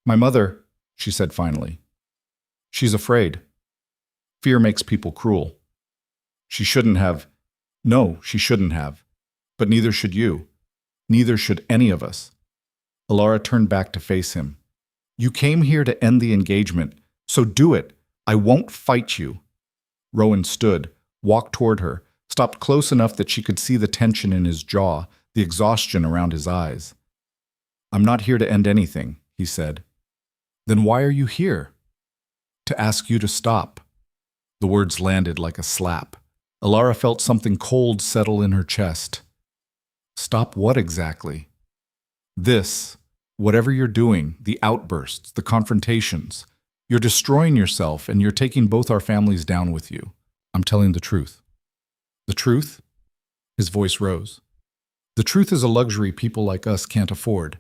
My mother, she said finally. She's afraid. Fear makes people cruel. She shouldn't have. No, she shouldn't have. But neither should you. Neither should any of us. Alara turned back to face him. You came here to end the engagement, so do it. I won't fight you. Rowan stood, walked toward her, stopped close enough that she could see the tension in his jaw, the exhaustion around his eyes. I'm not here to end anything, he said. Then why are you here? To ask you to stop. The words landed like a slap. Alara felt something cold settle in her chest. Stop what exactly? This, whatever you're doing, the outbursts, the confrontations. You're destroying yourself and you're taking both our families down with you. I'm telling the truth. The truth? His voice rose. The truth is a luxury people like us can't afford.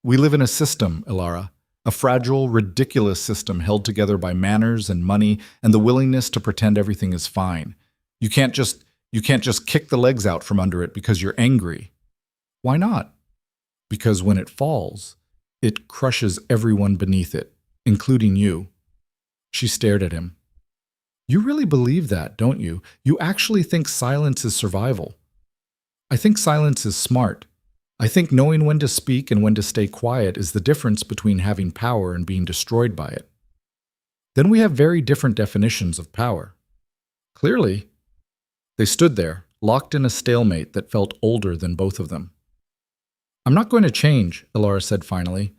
We live in a system, Alara, a fragile, ridiculous system held together by manners and money and the willingness to pretend everything is fine. You can't just kick the legs out from under it because you're angry. Why not? Because when it falls, it crushes everyone beneath it, including you. She stared at him. You really believe that, don't you? You actually think silence is survival. I think silence is smart. I think knowing when to speak and when to stay quiet is the difference between having power and being destroyed by it. Then we have very different definitions of power. Clearly. They stood there, locked in a stalemate that felt older than both of them. I'm not going to change, Alara said finally.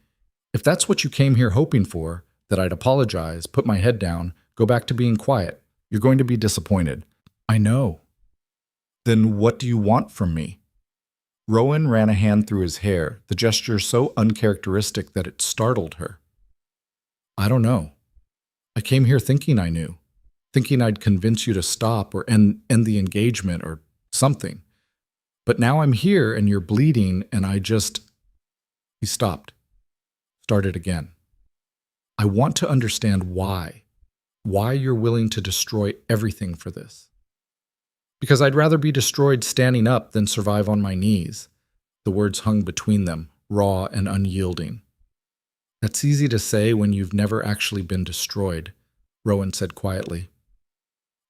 If that's what you came here hoping for, that I'd apologize, put my head down, go back to being quiet, you're going to be disappointed. I know. Then what do you want from me? Rowan ran a hand through his hair, the gesture so uncharacteristic that it startled her. I don't know. I came here thinking I knew, thinking I'd convince you to stop or end the engagement or something. But now I'm here and you're bleeding and I just... He stopped, started again. I want to understand why you're willing to destroy everything for this. Because I'd rather be destroyed standing up than survive on my knees. The words hung between them, raw and unyielding. That's easy to say when you've never actually been destroyed, Rowan said quietly.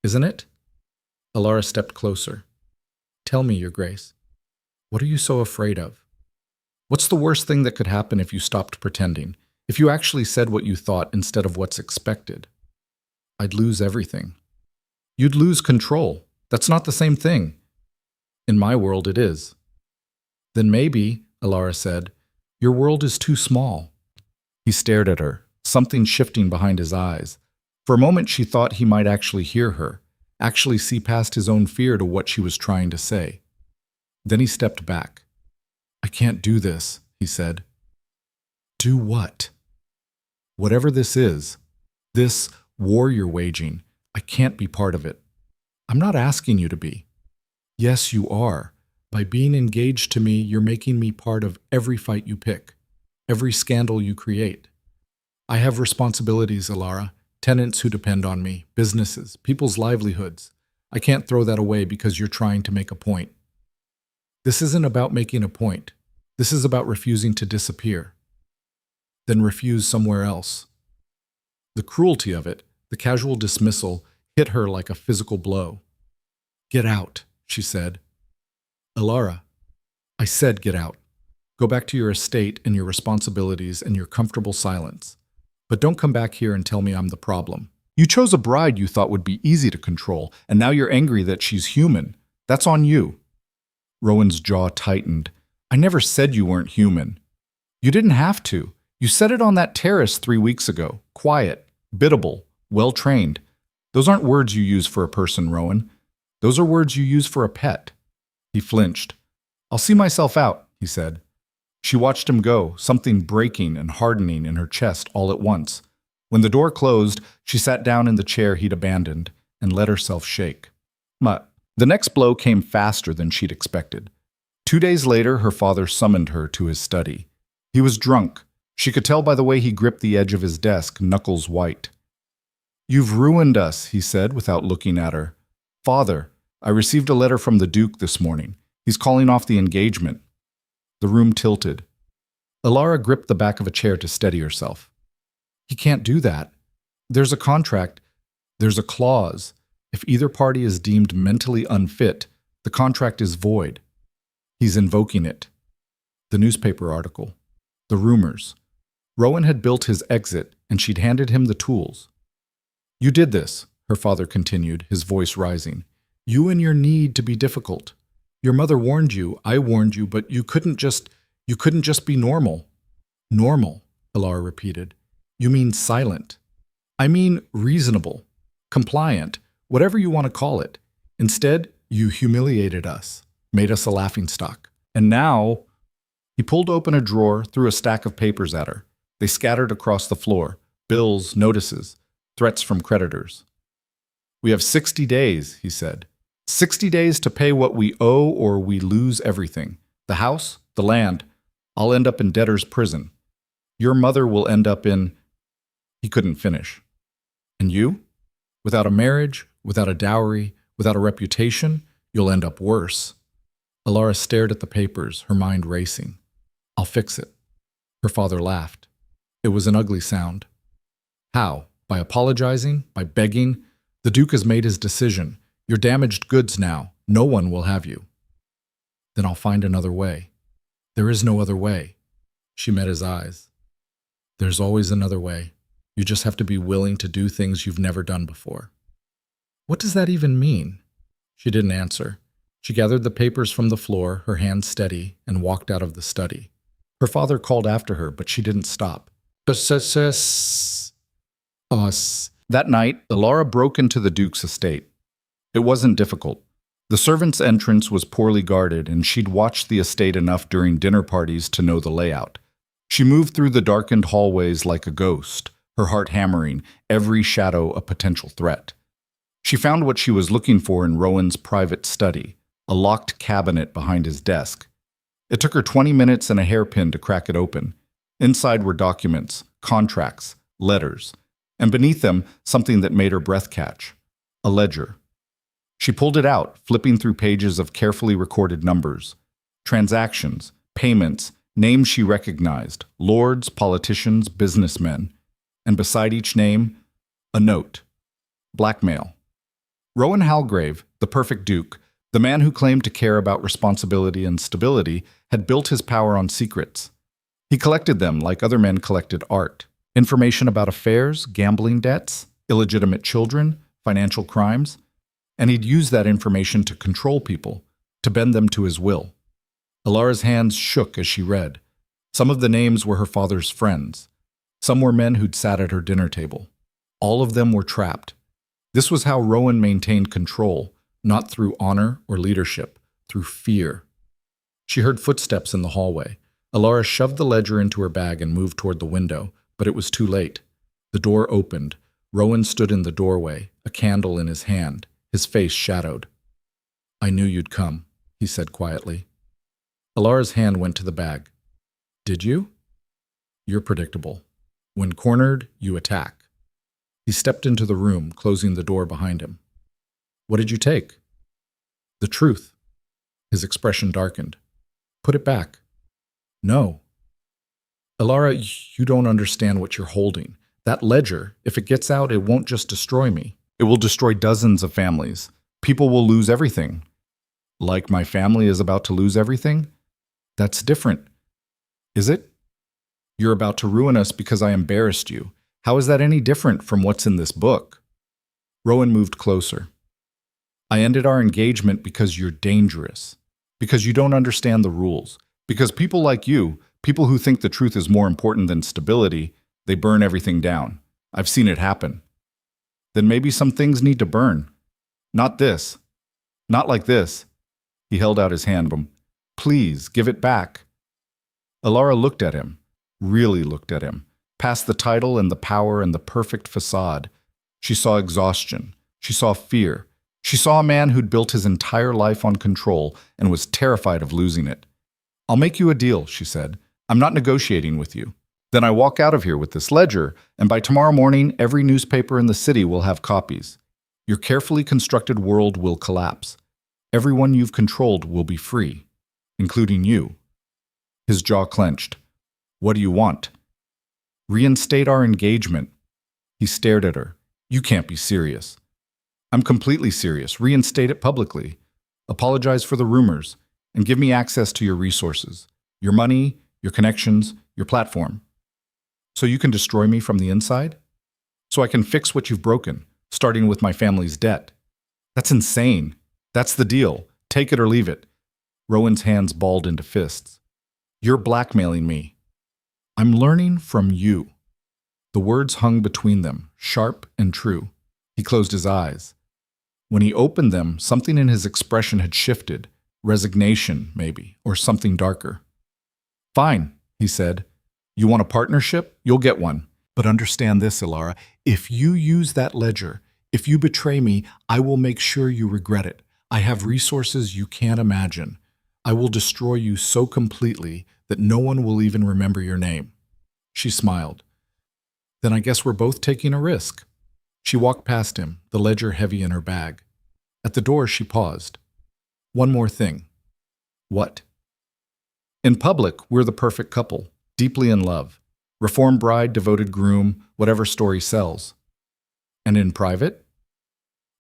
Isn't it? Alara stepped closer. Tell me, Your Grace, what are you so afraid of? What's the worst thing that could happen if you stopped pretending? If you actually said what you thought instead of what's expected? I'd lose everything. You'd lose control. That's not the same thing. In my world, it is. Then maybe, Alara said, your world is too small. He stared at her, something shifting behind his eyes. For a moment, she thought he might actually hear her, actually see past his own fear to what she was trying to say. Then he stepped back. I can't do this, he said. Do what? Whatever this is, this war you're waging, I can't be part of it. I'm not asking you to be. Yes, you are. By being engaged to me, you're making me part of every fight you pick, every scandal you create. I have responsibilities, Alara, tenants who depend on me, businesses, people's livelihoods. I can't throw that away because you're trying to make a point. This isn't about making a point. This is about refusing to disappear. Then refuse somewhere else. The cruelty of it, the casual dismissal, hit her like a physical blow. Get out, she said. Alara, I said get out. Go back to your estate and your responsibilities and your comfortable silence. But don't come back here and tell me I'm the problem. You chose a bride you thought would be easy to control, and now you're angry that she's human. That's on you. Rowan's jaw tightened. I never said you weren't human. You didn't have to. You said it on that terrace 3 weeks ago. Quiet, biddable, well-trained. Those aren't words you use for a person, Rowan. Those are words you use for a pet. He flinched. I'll see myself out, he said. She watched him go, something breaking and hardening in her chest all at once. When the door closed, she sat down in the chair he'd abandoned and let herself shake. The next blow came faster than she'd expected. 2 days later, her father summoned her to his study. He was drunk. She could tell by the way he gripped the edge of his desk, knuckles white. You've ruined us, he said without looking at her. Father, I received a letter from the Duke this morning. He's calling off the engagement. The room tilted. Alara gripped the back of a chair to steady herself. He can't do that. There's a contract. There's a clause. If either party is deemed mentally unfit, the contract is void. He's invoking it. The newspaper article. The rumors. Rowan had built his exit, and she'd handed him the tools. You did this, her father continued, his voice rising. You and your need to be difficult. Your mother warned you, I warned you, but you couldn't just be normal. Normal, Alara repeated. You mean silent. I mean reasonable, compliant, whatever you want to call it. Instead, you humiliated us, made us a laughingstock. And now... He pulled open a drawer, threw a stack of papers at her. They scattered across the floor. Bills, notices, threats from creditors. We have 60 days, he said. 60 days to pay what we owe or we lose everything. The house, the land. I'll end up in debtor's prison. Your mother will end up in... He couldn't finish. And you? Without a marriage, without a dowry, without a reputation, you'll end up worse. Alara stared at the papers, her mind racing. I'll fix it. Her father laughed. It was an ugly sound. How? By apologizing? By begging? The Duke has made his decision. You're damaged goods now. No one will have you. Then I'll find another way. There is no other way. She met his eyes. There's always another way. You just have to be willing to do things you've never done before. What does that even mean? She didn't answer. She gathered the papers from the floor, her hands steady, and walked out of the study. Her father called after her, but she didn't stop. Us. That night, Alara broke into the Duke's estate. It wasn't difficult. The servants' entrance was poorly guarded, and she'd watched the estate enough during dinner parties to know the layout. She moved through the darkened hallways like a ghost, her heart hammering, every shadow a potential threat. She found what she was looking for in Rowan's private study, a locked cabinet behind his desk. It took her 20 minutes and a hairpin to crack it open. Inside were documents, contracts, letters, and beneath them, something that made her breath catch, a ledger. She pulled it out, flipping through pages of carefully recorded numbers, transactions, payments, names she recognized, lords, politicians, businessmen, and beside each name, a note. Blackmail. Rowan Halgrave, the perfect duke, the man who claimed to care about responsibility and stability, had built his power on secrets. He collected them like other men collected art. Information about affairs, gambling debts, illegitimate children, financial crimes, and he'd use that information to control people, to bend them to his will. Alara's hands shook as she read. Some of the names were her father's friends. Some were men who'd sat at her dinner table. All of them were trapped. This was how Rowan maintained control, not through honor or leadership, through fear. She heard footsteps in the hallway. Alara shoved the ledger into her bag and moved toward the window, but it was too late. The door opened. Rowan stood in the doorway, a candle in his hand, his face shadowed. "I knew you'd come," he said quietly. Alara's hand went to the bag. "Did you?" "You're predictable. When cornered, you attack." He stepped into the room, closing the door behind him. "What did you take?" "The truth." His expression darkened. "Put it back." "No." "Alara, you don't understand what you're holding. That ledger, if it gets out, it won't just destroy me. It will destroy dozens of families. People will lose everything." "Like my family is about to lose everything?" "That's different." "Is it?" "You're about to ruin us because I embarrassed you. How is that any different from what's in this book?" Rowan moved closer. "I ended our engagement because you're dangerous. Because you don't understand the rules. Because people like you, people who think the truth is more important than stability, they burn everything down. I've seen it happen." "Then maybe some things need to burn. Not this. Not like this." He held out his hand. "Please, give it back." Alara looked at him, really looked at him, past the title and the power and the perfect facade. She saw exhaustion. She saw fear. She saw a man who'd built his entire life on control and was terrified of losing it. "I'll make you a deal," she said. "I'm not negotiating with you. Then I walk out of here with this ledger, and by tomorrow morning, every newspaper in the city will have copies. Your carefully constructed world will collapse. Everyone you've controlled will be free, including you." His jaw clenched. "What do you want?" "Reinstate our engagement." He stared at her. "You can't be serious." "I'm completely serious. Reinstate it publicly. Apologize for the rumors, and give me access to your resources, your money, your connections, your platform. So you can destroy me from the inside? So I can fix what you've broken, starting with my family's debt. That's insane. That's the deal. Take it or leave it." Rowan's hands balled into fists. "You're blackmailing me." "I'm learning from you." The words hung between them, sharp and true. He closed his eyes. When he opened them, something in his expression had shifted. Resignation, maybe, or something darker. "Fine," he said. "You want a partnership? You'll get one. But understand this, Alara. If you use that ledger, if you betray me, I will make sure you regret it. I have resources you can't imagine. I will destroy you so completely that no one will even remember your name." She smiled. "Then I guess we're both taking a risk." She walked past him, the ledger heavy in her bag. At the door, she paused. "One more thing." "What?" "In public, we're the perfect couple, deeply in love. Reformed bride, devoted groom, whatever story sells." "And in private?"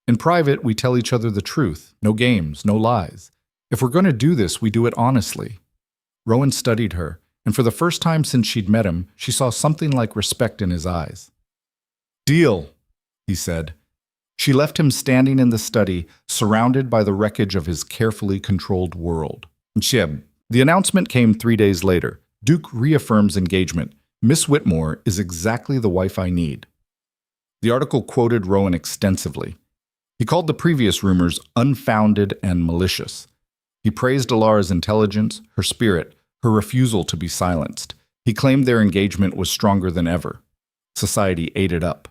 "In private, we tell each other the truth. No games, no lies. If we're going to do this, we do it honestly." Rowan studied her, and for the first time since she'd met him, she saw something like respect in his eyes. "Deal," he said. She left him standing in the study, surrounded by the wreckage of his carefully controlled world. Cheb. The announcement came 3 days later. Duke reaffirms engagement. "Miss Whitmore is exactly the wife I need." The article quoted Rowan extensively. He called the previous rumors unfounded and malicious. He praised Alara's intelligence, her spirit, her refusal to be silenced. He claimed their engagement was stronger than ever. Society ate it up.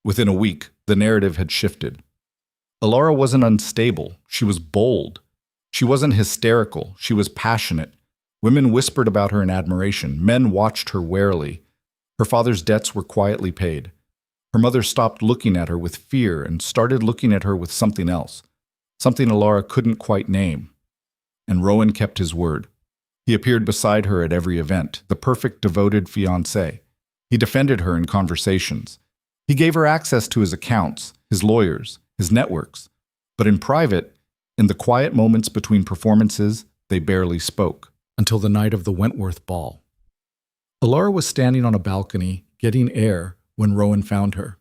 Within a week, the narrative had shifted. Alara wasn't unstable. She was bold. She wasn't hysterical. She was passionate. Women whispered about her in admiration. Men watched her warily. Her father's debts were quietly paid. Her mother stopped looking at her with fear and started looking at her with something else, something Alara couldn't quite name. And Rowan kept his word. He appeared beside her at every event, the perfect devoted fiancé. He defended her in conversations. He gave her access to his accounts, his lawyers, his networks. But in private, in the quiet moments between performances, they barely spoke. Until the night of the Wentworth ball. Alara was standing on a balcony, getting air, when Rowan found her.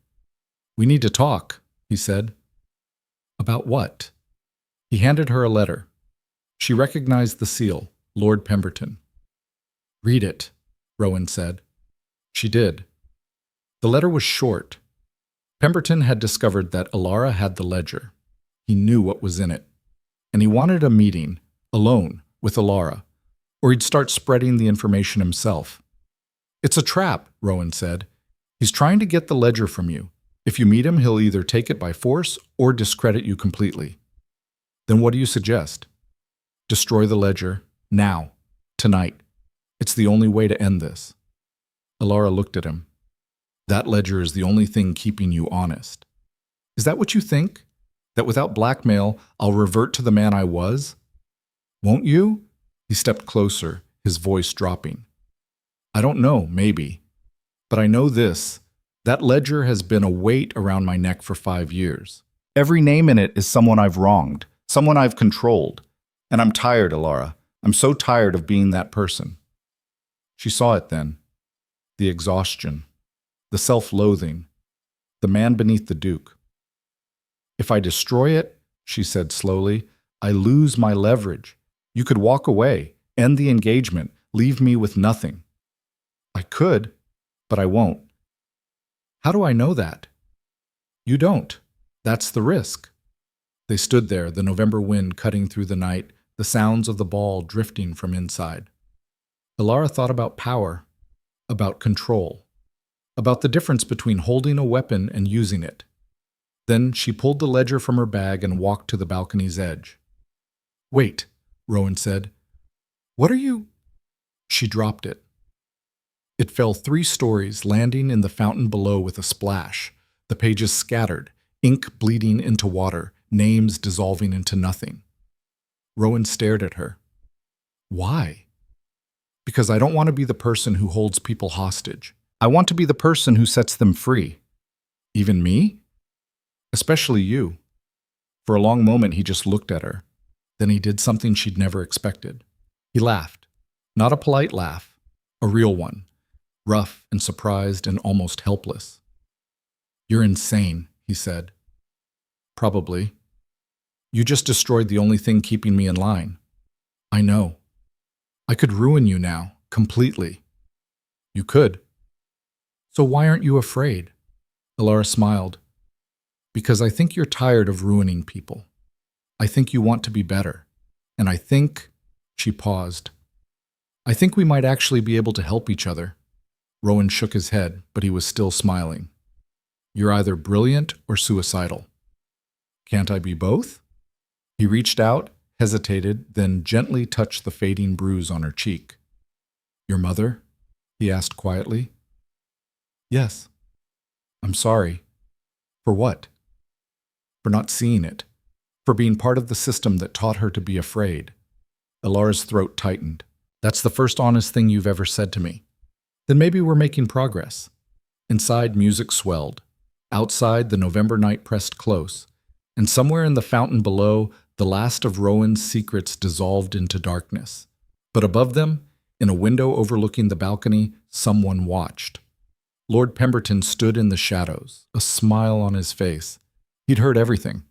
"We need to talk," he said. "About what?" He handed her a letter. She recognized the seal, Lord Pemberton. "Read it," Rowan said. She did. The letter was short. Pemberton had discovered that Alara had the ledger. He knew what was in it. And he wanted a meeting, alone, with Alara, or he'd start spreading the information himself. "It's a trap," Rowan said. "He's trying to get the ledger from you. If you meet him, he'll either take it by force or discredit you completely." "Then what do you suggest?" "Destroy the ledger, now, tonight. It's the only way to end this." Alara looked at him. "That ledger is the only thing keeping you honest. Is that what you think? That without blackmail, I'll revert to the man I was? Won't you?" He stepped closer, his voice dropping. "I don't know, maybe. But I know this. That ledger has been a weight around my neck for 5 years. Every name in it is someone I've wronged, someone I've controlled. And I'm tired, Alara. I'm so tired of being that person." She saw it then. The exhaustion. The self-loathing. The man beneath the Duke. "If I destroy it," she said slowly, "I lose my leverage. You could walk away, end the engagement, leave me with nothing." "I could, but I won't." "How do I know that?" "You don't. That's the risk." They stood there, the November wind cutting through the night, the sounds of the ball drifting from inside. Alara thought about power, about control, about the difference between holding a weapon and using it. Then she pulled the ledger from her bag and walked to the balcony's edge. "Wait," Rowan said. "What are you—" She dropped it. It fell 3 stories, landing in the fountain below with a splash. The pages scattered, ink bleeding into water, names dissolving into nothing. Rowan stared at her. "Why?" "Because I don't want to be the person who holds people hostage. I want to be the person who sets them free." "Even me?" "Especially you." For a long moment he just looked at her. Then he did something she'd never expected. He laughed. Not a polite laugh, a real one. Rough and surprised and almost helpless. "You're insane," he said. "Probably. You just destroyed the only thing keeping me in line." "I know. I could ruin you now, completely." "You could." "So why aren't you afraid?" Alara smiled. "Because I think you're tired of ruining people. I think you want to be better. And I think—" She paused. "I think we might actually be able to help each other." Rowan shook his head, but he was still smiling. "You're either brilliant or suicidal." "Can't I be both?" He reached out, hesitated, then gently touched the fading bruise on her cheek. "Your mother?" he asked quietly. "Yes." "I'm sorry." "For what?" "For not seeing it. For being part of the system that taught her to be afraid." Alara's throat tightened. "That's the first honest thing you've ever said to me." "Then maybe we're making progress." Inside, music swelled. Outside, the November night pressed close. And somewhere in the fountain below, the last of Rowan's secrets dissolved into darkness. But above them, in a window overlooking the balcony, someone watched. Lord Pemberton stood in the shadows, a smile on his face. He'd heard everything,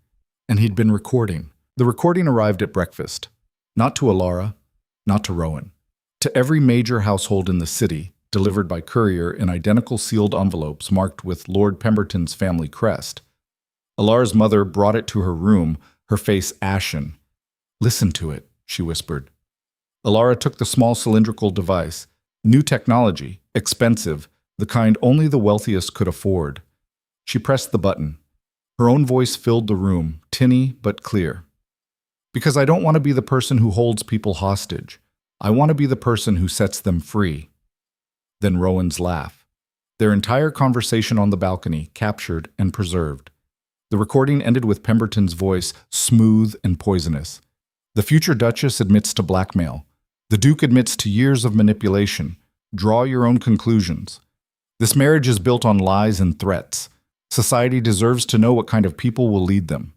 and he'd been recording. The recording arrived at breakfast. Not to Alara, not to Rowan. To every major household in the city, delivered by courier in identical sealed envelopes marked with Lord Pemberton's family crest. Alara's mother brought it to her room, her face ashen. "Listen to it," she whispered. Alara took the small cylindrical device. New technology, expensive, the kind only the wealthiest could afford. She pressed the button. Her own voice filled the room, tinny but clear. Because I don't want to be the person who holds people hostage. I want to be the person who sets them free. Then Rowan's laugh. Their entire conversation on the balcony captured and preserved. The recording ended with Pemberton's voice, smooth and poisonous. The future Duchess admits to blackmail. The Duke admits to years of manipulation. Draw your own conclusions. This marriage is built on lies and threats. Society deserves to know what kind of people will lead them.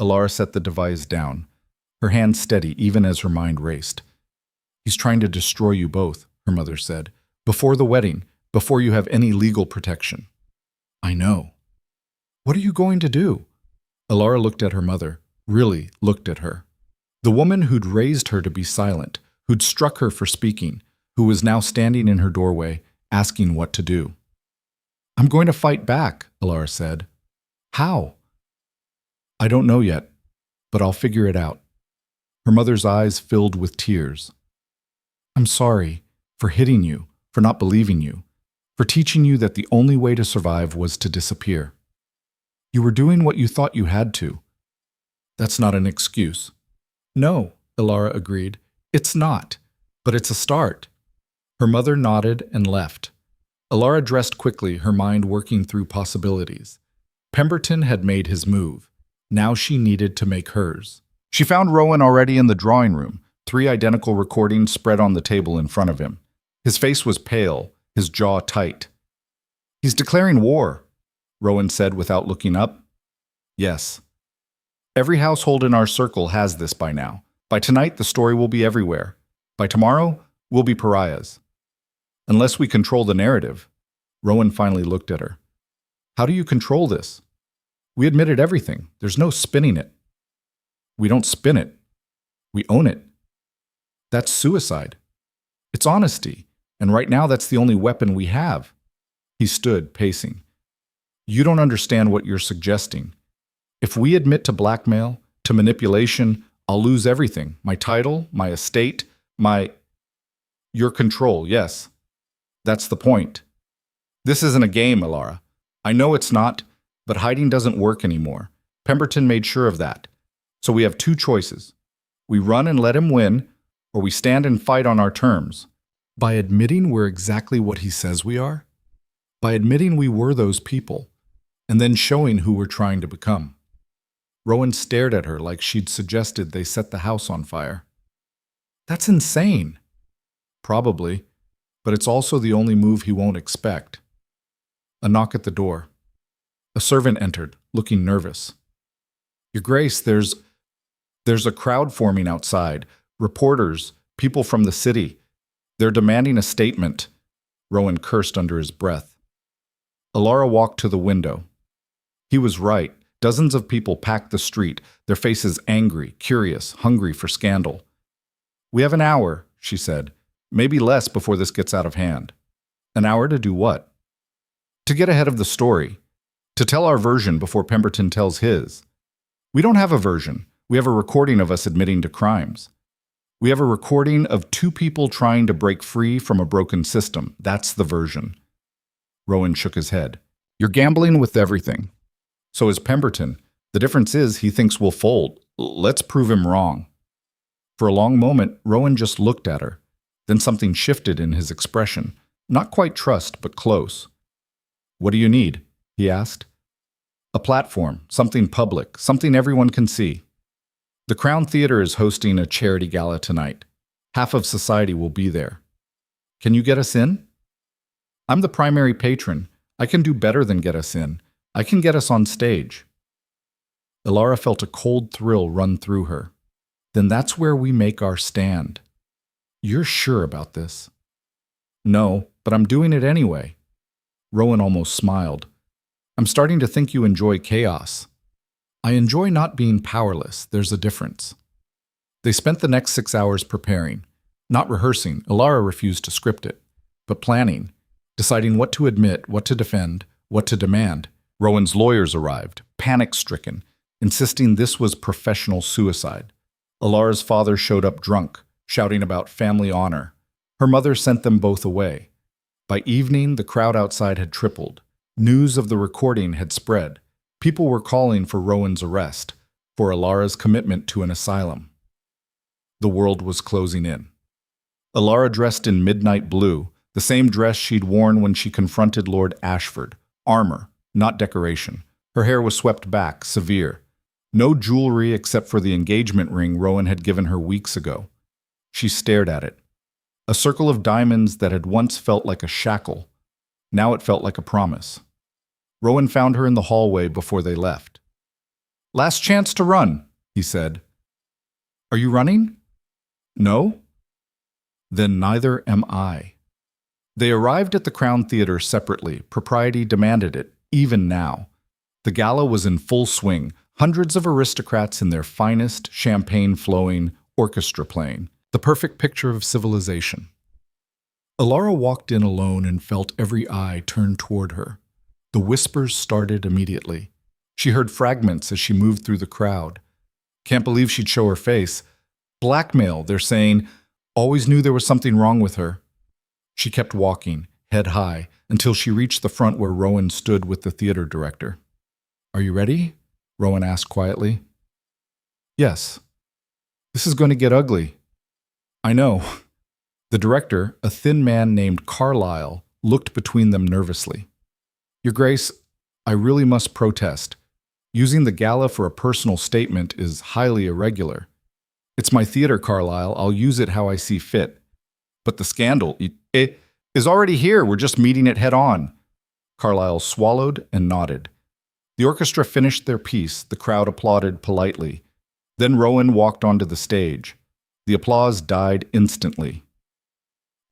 Alara set the device down, her hand steady even as her mind raced. He's trying to destroy you both, her mother said. Before the wedding, before you have any legal protection. I know. What are you going to do? Alara looked at her mother, really looked at her. The woman who'd raised her to be silent, who'd struck her for speaking, who was now standing in her doorway, asking what to do. I'm going to fight back, Alara said. How? I don't know yet, but I'll figure it out. Her mother's eyes filled with tears. I'm sorry for hitting you, for not believing you, for teaching you that the only way to survive was to disappear. You were doing what you thought you had to. That's not an excuse. No, Alara agreed. It's not, but it's a start. Her mother nodded and left. Alara dressed quickly, her mind working through possibilities. Pemberton had made his move. Now she needed to make hers. She found Rowan already in the drawing room, 3 identical recordings spread on the table in front of him. His face was pale, his jaw tight. He's declaring war, Rowan said without looking up. Yes. Every household in our circle has this by now. By tonight, the story will be everywhere. By tomorrow, we'll be pariahs. Unless we control the narrative. Rowan finally looked at her. How do you control this? We admitted everything. There's no spinning it. We don't spin it. We own it. That's suicide. It's honesty. And right now, that's the only weapon we have. He stood, pacing. You don't understand what you're suggesting. If we admit to blackmail, to manipulation, I'll lose everything. My title, my estate, your control, yes. That's the point. This isn't a game, Alara. I know it's not, but hiding doesn't work anymore. Pemberton made sure of that. So we have 2 choices. We run and let him win, or we stand and fight on our terms. By admitting we're exactly what he says we are? By admitting we were those people, and then showing who we're trying to become. Rowan stared at her like she'd suggested they set the house on fire. That's insane. Probably, but it's also the only move he won't expect. A knock at the door. A servant entered, looking nervous. Your Grace, there's a crowd forming outside. Reporters, people from the city. They're demanding a statement. Rowan cursed under his breath. Alara walked to the window. He was right. Dozens of people packed the street, their faces angry, curious, hungry for scandal. We have an hour, she said. Maybe less before this gets out of hand. An hour to do what? To get ahead of the story. To tell our version before Pemberton tells his. We don't have a version. We have a recording of us admitting to crimes. We have a recording of 2 people trying to break free from a broken system. That's the version. Rowan shook his head. You're gambling with everything. So is Pemberton. The difference is he thinks we'll fold. Let's prove him wrong. For a long moment, Rowan just looked at her. Then something shifted in his expression. Not quite trust, but close. What do you need? He asked. A platform, something public, something everyone can see. The Crown Theater is hosting a charity gala tonight. Half of society will be there. Can you get us in? I'm the primary patron. I can do better than get us in. I can get us on stage. Alara felt a cold thrill run through her. Then that's where we make our stand. You're sure about this? No, but I'm doing it anyway. Rowan almost smiled. I'm starting to think you enjoy chaos. I enjoy not being powerless. There's a difference. They spent the next 6 hours preparing, not rehearsing. Alara refused to script it, but planning, deciding what to admit, what to defend, what to demand. Rowan's lawyers arrived, panic-stricken, insisting this was professional suicide. Alara's father showed up drunk, shouting about family honor. Her mother sent them both away. By evening, the crowd outside had tripled. News of the recording had spread. People were calling for Rowan's arrest, for Alara's commitment to an asylum. The world was closing in. Alara dressed in midnight blue, the same dress she'd worn when she confronted Lord Ashford. Armor, not decoration. Her hair was swept back, severe. No jewelry except for the engagement ring Rowan had given her weeks ago. She stared at it. A circle of diamonds that had once felt like a shackle. Now it felt like a promise. Rowan found her in the hallway before they left. "Last chance to run," he said. "Are you running?" "No?" "Then neither am I." They arrived at the Crown Theatre separately. Propriety demanded it, even now. The gala was in full swing, hundreds of aristocrats in their finest, champagne-flowing, orchestra playing, the perfect picture of civilization. Alara walked in alone and felt every eye turned toward her. The whispers started immediately. She heard fragments as she moved through the crowd. "Can't believe she'd show her face. Blackmail, they're saying. Always knew there was something wrong with her." She kept walking, head high, until she reached the front where Rowan stood with the theater director. "Are you ready?" Rowan asked quietly. "Yes." "This is going to get ugly." "I know." The director, a thin man named Carlyle, looked between them nervously. "Your Grace, I really must protest. Using the gala for a personal statement is highly irregular. It's my theater, Carlyle. I'll use it how I see fit. But the scandal, it is already here. We're just meeting it head on." Carlyle swallowed and nodded. The orchestra finished their piece. The crowd applauded politely. Then Rowan walked onto the stage. The applause died instantly.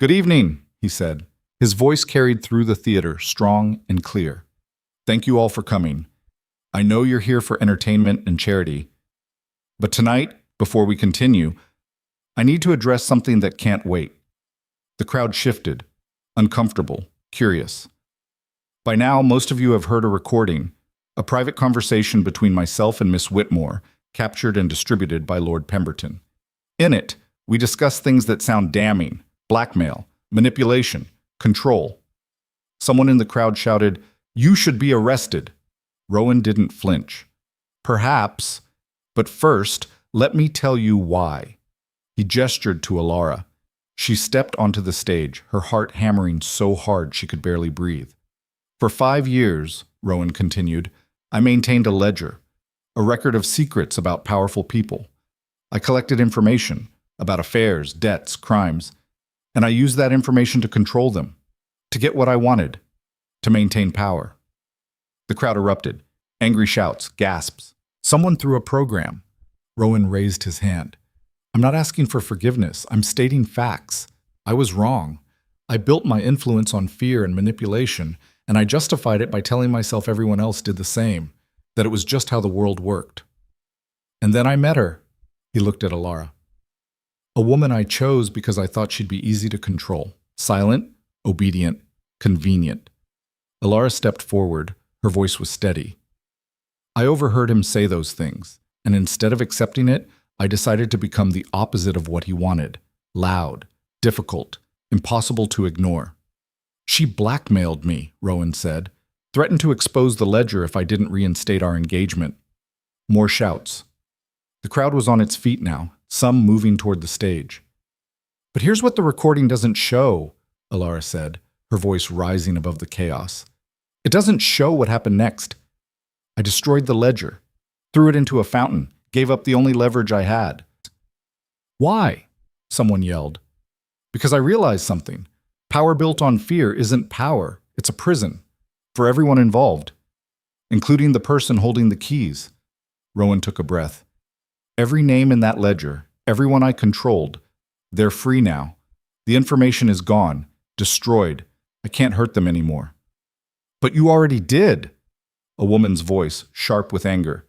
"Good evening," he said. His voice carried through the theater, strong and clear. "Thank you all for coming. I know you're here for entertainment and charity. But tonight, before we continue, I need to address something that can't wait." The crowd shifted, uncomfortable, curious. By now, most of you have heard a recording, a private conversation between myself and Miss Whitmore, captured and distributed by Lord Pemberton. In it, we discuss things that sound damning: blackmail, manipulation, control. Someone in the crowd shouted, "You should be arrested." Rowan didn't flinch. "Perhaps, but first, let me tell you why." He gestured to Alara. She stepped onto the stage, her heart hammering so hard she could barely breathe. "For 5 years," Rowan continued, "I maintained a ledger, a record of secrets about powerful people. I collected information about affairs, debts, crimes, and I used that information to control them, to get what I wanted, to maintain power." The crowd erupted. Angry shouts, gasps. "Someone threw a program." Rowan raised his hand. "I'm not asking for forgiveness. I'm stating facts. I was wrong. I built my influence on fear and manipulation, and I justified it by telling myself everyone else did the same, that it was just how the world worked. And then I met her." He looked at Alara. "A woman I chose because I thought she'd be easy to control. Silent, obedient, convenient." Alara stepped forward. Her voice was steady. "I overheard him say those things, and instead of accepting it, I decided to become the opposite of what he wanted: loud, difficult, impossible to ignore." "She blackmailed me," Rowan said. "Threatened to expose the ledger if I didn't reinstate our engagement." More shouts. The crowd was on its feet now, some moving toward the stage. "But here's what the recording doesn't show," Alara said, her voice rising above the chaos. "It doesn't show what happened next. I destroyed the ledger, threw it into a fountain, gave up the only leverage I had." "Why?" someone yelled. "Because I realized something. Power built on fear isn't power. It's a prison. For everyone involved. Including the person holding the keys." Rowan took a breath. "Every name in that ledger, everyone I controlled, they're free now. The information is gone, destroyed. I can't hurt them anymore." "But you already did." A woman's voice, sharp with anger.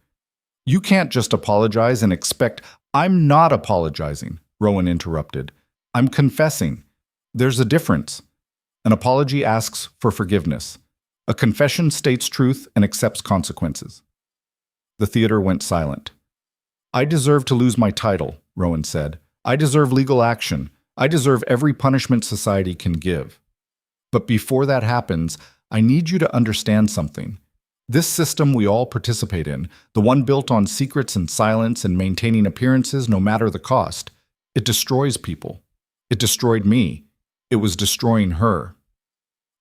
"You can't just apologize and expect—" "I'm not apologizing," Rowan interrupted. "I'm confessing. There's a difference. An apology asks for forgiveness. A confession states truth and accepts consequences." The theater went silent. "I deserve to lose my title," Rowan said. "I deserve legal action. I deserve every punishment society can give. But before that happens, I need you to understand something. This system we all participate in, the one built on secrets and silence and maintaining appearances no matter the cost, it destroys people. It destroyed me. It was destroying her.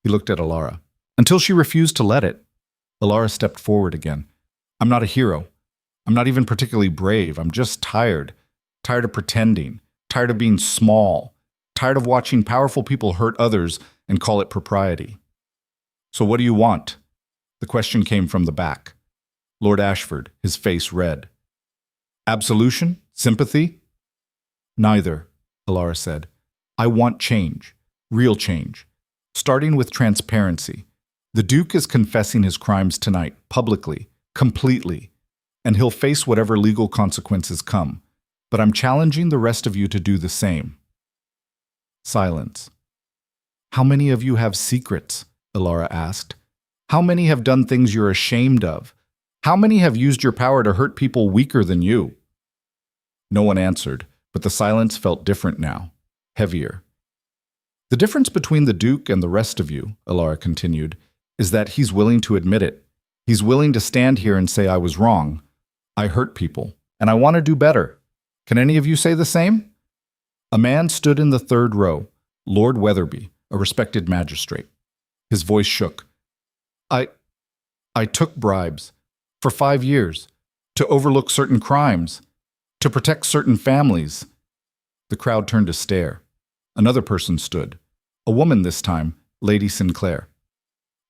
He looked at Alara. Until she refused to let it. Alara stepped forward again. I'm not a hero. I'm not even particularly brave. I'm just tired. Tired of pretending. Tired of being small. Tired of watching powerful people hurt others and call it propriety. So what do you want? The question came from the back. Lord Ashford, his face red. Absolution? Sympathy? Neither, Alara said. I want change. Real change. Starting with transparency. The Duke is confessing his crimes tonight, publicly, completely, and he'll face whatever legal consequences come. But I'm challenging the rest of you to do the same. Silence. How many of you have secrets? Alara asked. How many have done things you're ashamed of? How many have used your power to hurt people weaker than you? No one answered, but the silence felt different now, heavier. The difference between the Duke and the rest of you, Alara continued, is that he's willing to admit it. He's willing to stand here and say I was wrong. I hurt people, and I want to do better. Can any of you say the same? A man stood in the third row, Lord Weatherby, a respected magistrate. His voice shook. I took bribes for 5 years to overlook certain crimes, to protect certain families. The crowd turned to stare. Another person stood, a woman this time, Lady Sinclair.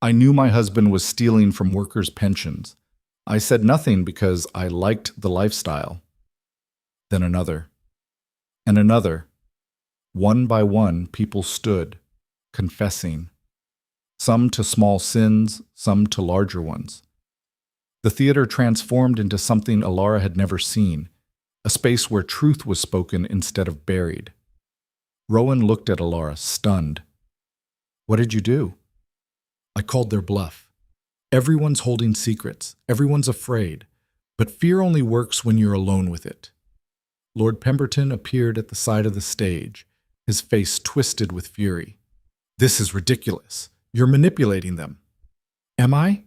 I knew my husband was stealing from workers' pensions. I said nothing because I liked the lifestyle. Then another, and another. One by one, people stood, confessing. Some to small sins, some to larger ones. The theater transformed into something Alara had never seen, a space where truth was spoken instead of buried. Rowan looked at Alara, stunned. What did you do? I called their bluff. Everyone's holding secrets. Everyone's afraid. But fear only works when you're alone with it. Lord Pemberton appeared at the side of the stage, his face twisted with fury. This is ridiculous. You're manipulating them. Am I?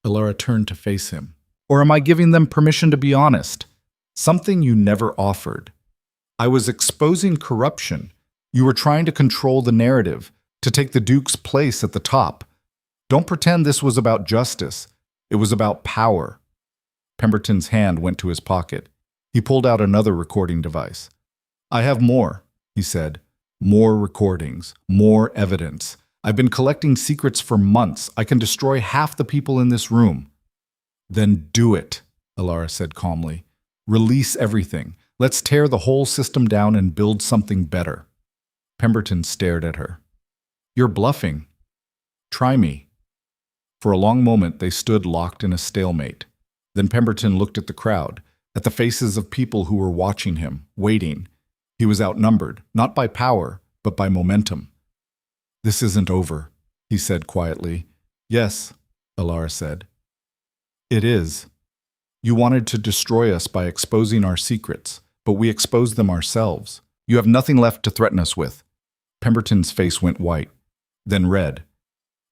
Alara turned to face him. Or am I giving them permission to be honest? Something you never offered. I was exposing corruption. You were trying to control the narrative, to take the Duke's place at the top. Don't pretend this was about justice. It was about power. Pemberton's hand went to his pocket. He pulled out another recording device. I have more, he said. More recordings, more evidence. I've been collecting secrets for months. I can destroy half the people in this room. Then do it, Alara said calmly. Release everything. Let's tear the whole system down and build something better. Pemberton stared at her. You're bluffing. Try me. For a long moment, they stood locked in a stalemate. Then Pemberton looked at the crowd, at the faces of people who were watching him, waiting. He was outnumbered, not by power, but by momentum. This isn't over, he said quietly. Yes, Alara said. It is. You wanted to destroy us by exposing our secrets, but we exposed them ourselves. You have nothing left to threaten us with. Pemberton's face went white, then red.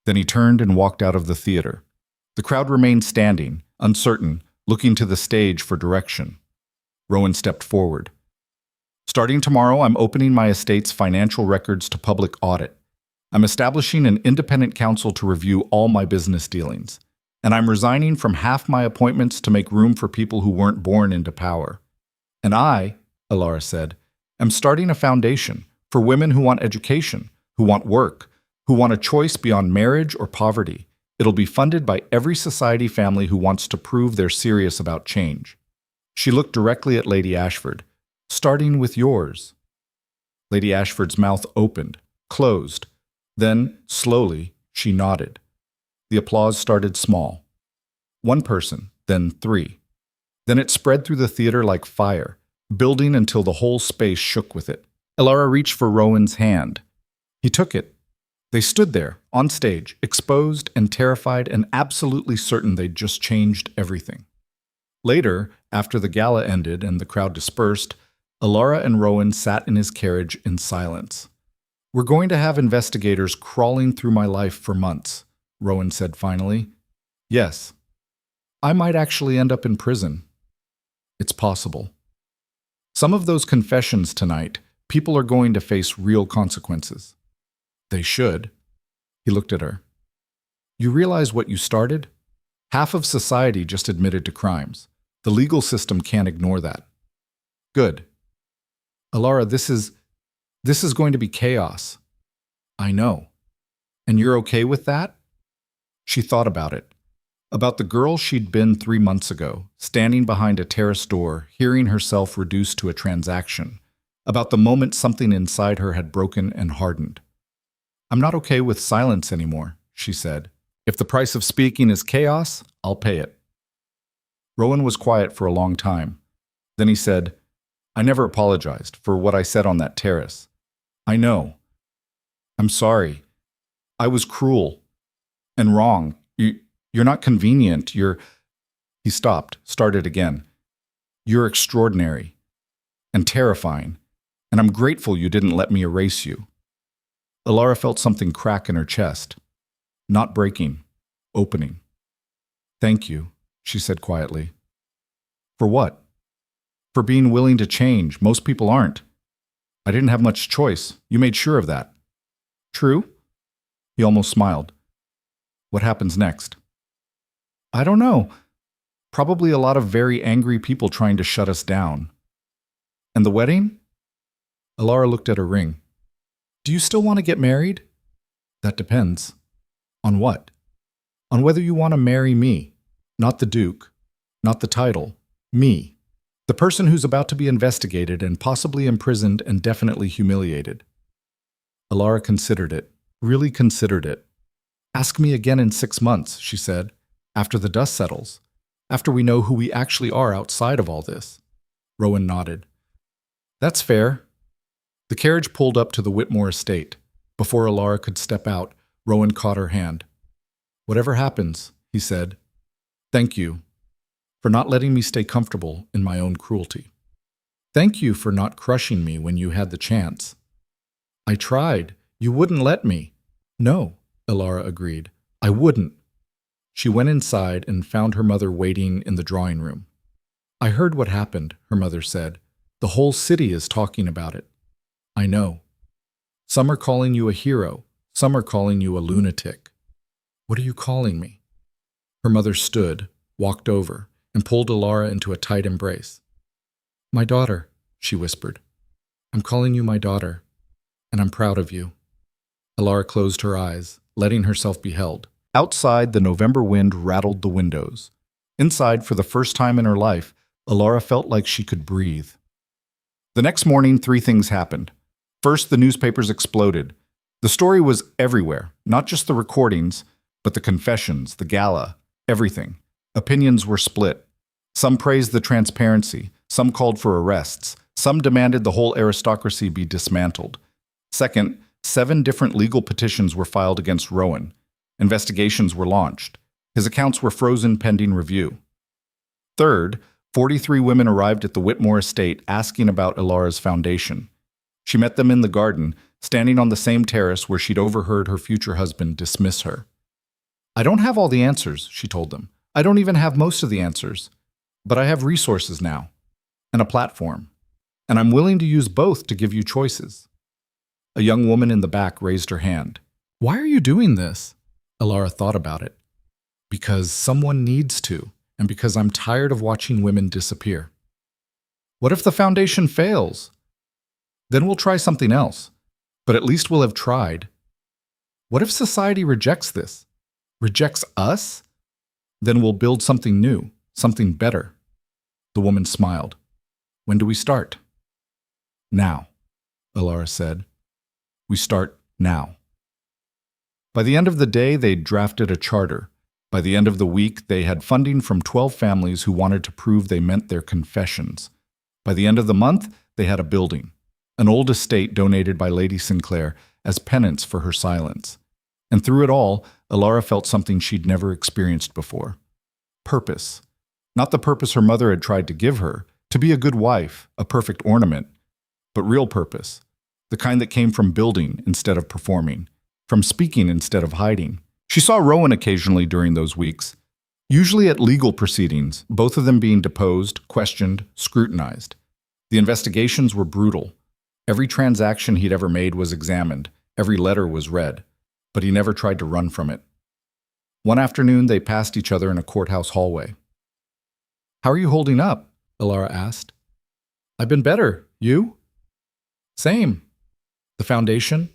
Then he turned and walked out of the theater. The crowd remained standing, uncertain, looking to the stage for direction. Rowan stepped forward. Starting tomorrow, I'm opening my estate's financial records to public audit. I'm establishing an independent council to review all my business dealings. And I'm resigning from half my appointments to make room for people who weren't born into power. And I, Alara said, am starting a foundation for women who want education, who want work, who want a choice beyond marriage or poverty. It'll be funded by every society family who wants to prove they're serious about change. She looked directly at Lady Ashford, starting with yours. Lady Ashford's mouth opened, closed. Then, slowly, she nodded. The applause started small. One person, then 3. Then it spread through the theater like fire, building until the whole space shook with it. Alara reached for Rowan's hand. He took it. They stood there, on stage, exposed and terrified and absolutely certain they'd just changed everything. Later, after the gala ended and the crowd dispersed, Alara and Rowan sat in his carriage in silence. We're going to have investigators crawling through my life for months, Rowan said finally. Yes. I might actually end up in prison. It's possible. Some of those confessions tonight, people are going to face real consequences. They should. He looked at her. You realize what you started? Half of society just admitted to crimes. The legal system can't ignore that. Good. Alara, this is going to be chaos. I know. And you're okay with that? She thought about it. About the girl she'd been 3 months ago, standing behind a terrace door, hearing herself reduced to a transaction. About the moment something inside her had broken and hardened. I'm not okay with silence anymore, she said. If the price of speaking is chaos, I'll pay it. Rowan was quiet for a long time. Then he said, I never apologized for what I said on that terrace. I know. I'm sorry. I was cruel and wrong. You're not convenient. He stopped, started again. You're extraordinary and terrifying, and I'm grateful you didn't let me erase you. Alara felt something crack in her chest. Not breaking, opening. Thank you, she said quietly. For what? For being willing to change. Most people aren't. I didn't have much choice. You made sure of that. True? He almost smiled. What happens next? I don't know. Probably a lot of very angry people trying to shut us down. And the wedding? Alara looked at her ring. Do you still want to get married? That depends. On what? On whether you want to marry me. Not the Duke. Not the title. Me. The person who's about to be investigated and possibly imprisoned and definitely humiliated. Alara considered it. Really considered it. Ask me again in 6 months, she said. After the dust settles. After we know who we actually are outside of all this. Rowan nodded. That's fair. The carriage pulled up to the Whitmore estate. Before Alara could step out, Rowan caught her hand. Whatever happens, he said, thank you for not letting me stay comfortable in my own cruelty. Thank you for not crushing me when you had the chance. I tried. You wouldn't let me. No, Alara agreed. I wouldn't. She went inside and found her mother waiting in the drawing room. I heard what happened, her mother said. The whole city is talking about it. I know. Some are calling you a hero. Some are calling you a lunatic. What are you calling me? Her mother stood, walked over, and pulled Alara into a tight embrace. My daughter, she whispered. I'm calling you my daughter, and I'm proud of you. Alara closed her eyes, letting herself be held. Outside, the November wind rattled the windows. Inside, for the first time in her life, Alara felt like she could breathe. The next morning, 3 things happened. First, the newspapers exploded. The story was everywhere, not just the recordings, but the confessions, the gala, everything. Opinions were split. Some praised the transparency, some called for arrests, some demanded the whole aristocracy be dismantled. Second, 7 different legal petitions were filed against Rowan. Investigations were launched. His accounts were frozen pending review. Third, 43 women arrived at the Whitmore estate asking about Alara's foundation. She met them in the garden, standing on the same terrace where she'd overheard her future husband dismiss her. I don't have all the answers, she told them. I don't even have most of the answers. But I have resources now, and a platform. And I'm willing to use both to give you choices. A young woman in the back raised her hand. Why are you doing this? Alara thought about it. Because someone needs to, and because I'm tired of watching women disappear. What if the foundation fails? Then we'll try something else, but at least we'll have tried. What if society rejects this? Rejects us? Then we'll build something new, something better. The woman smiled. When do we start? Now, Alara said. We start now. By the end of the day, they'd drafted a charter. By the end of the week, they had funding from 12 families who wanted to prove they meant their confessions. By the end of the month, they had a building, an old estate donated by Lady Sinclair as penance for her silence. And through it all, Alara felt something she'd never experienced before. Purpose. Not the purpose her mother had tried to give her, to be a good wife, a perfect ornament, but real purpose. the kind that came from building instead of performing, from speaking instead of hiding. She saw Rowan occasionally during those weeks, usually at legal proceedings, both of them being deposed, questioned, scrutinized. The investigations were brutal. Every transaction he'd ever made was examined, every letter was read, but he never tried to run from it. One afternoon, they passed each other in a courthouse hallway. "How are you holding up?" Ilara asked. "I've been better. You?" "Same." "The foundation?"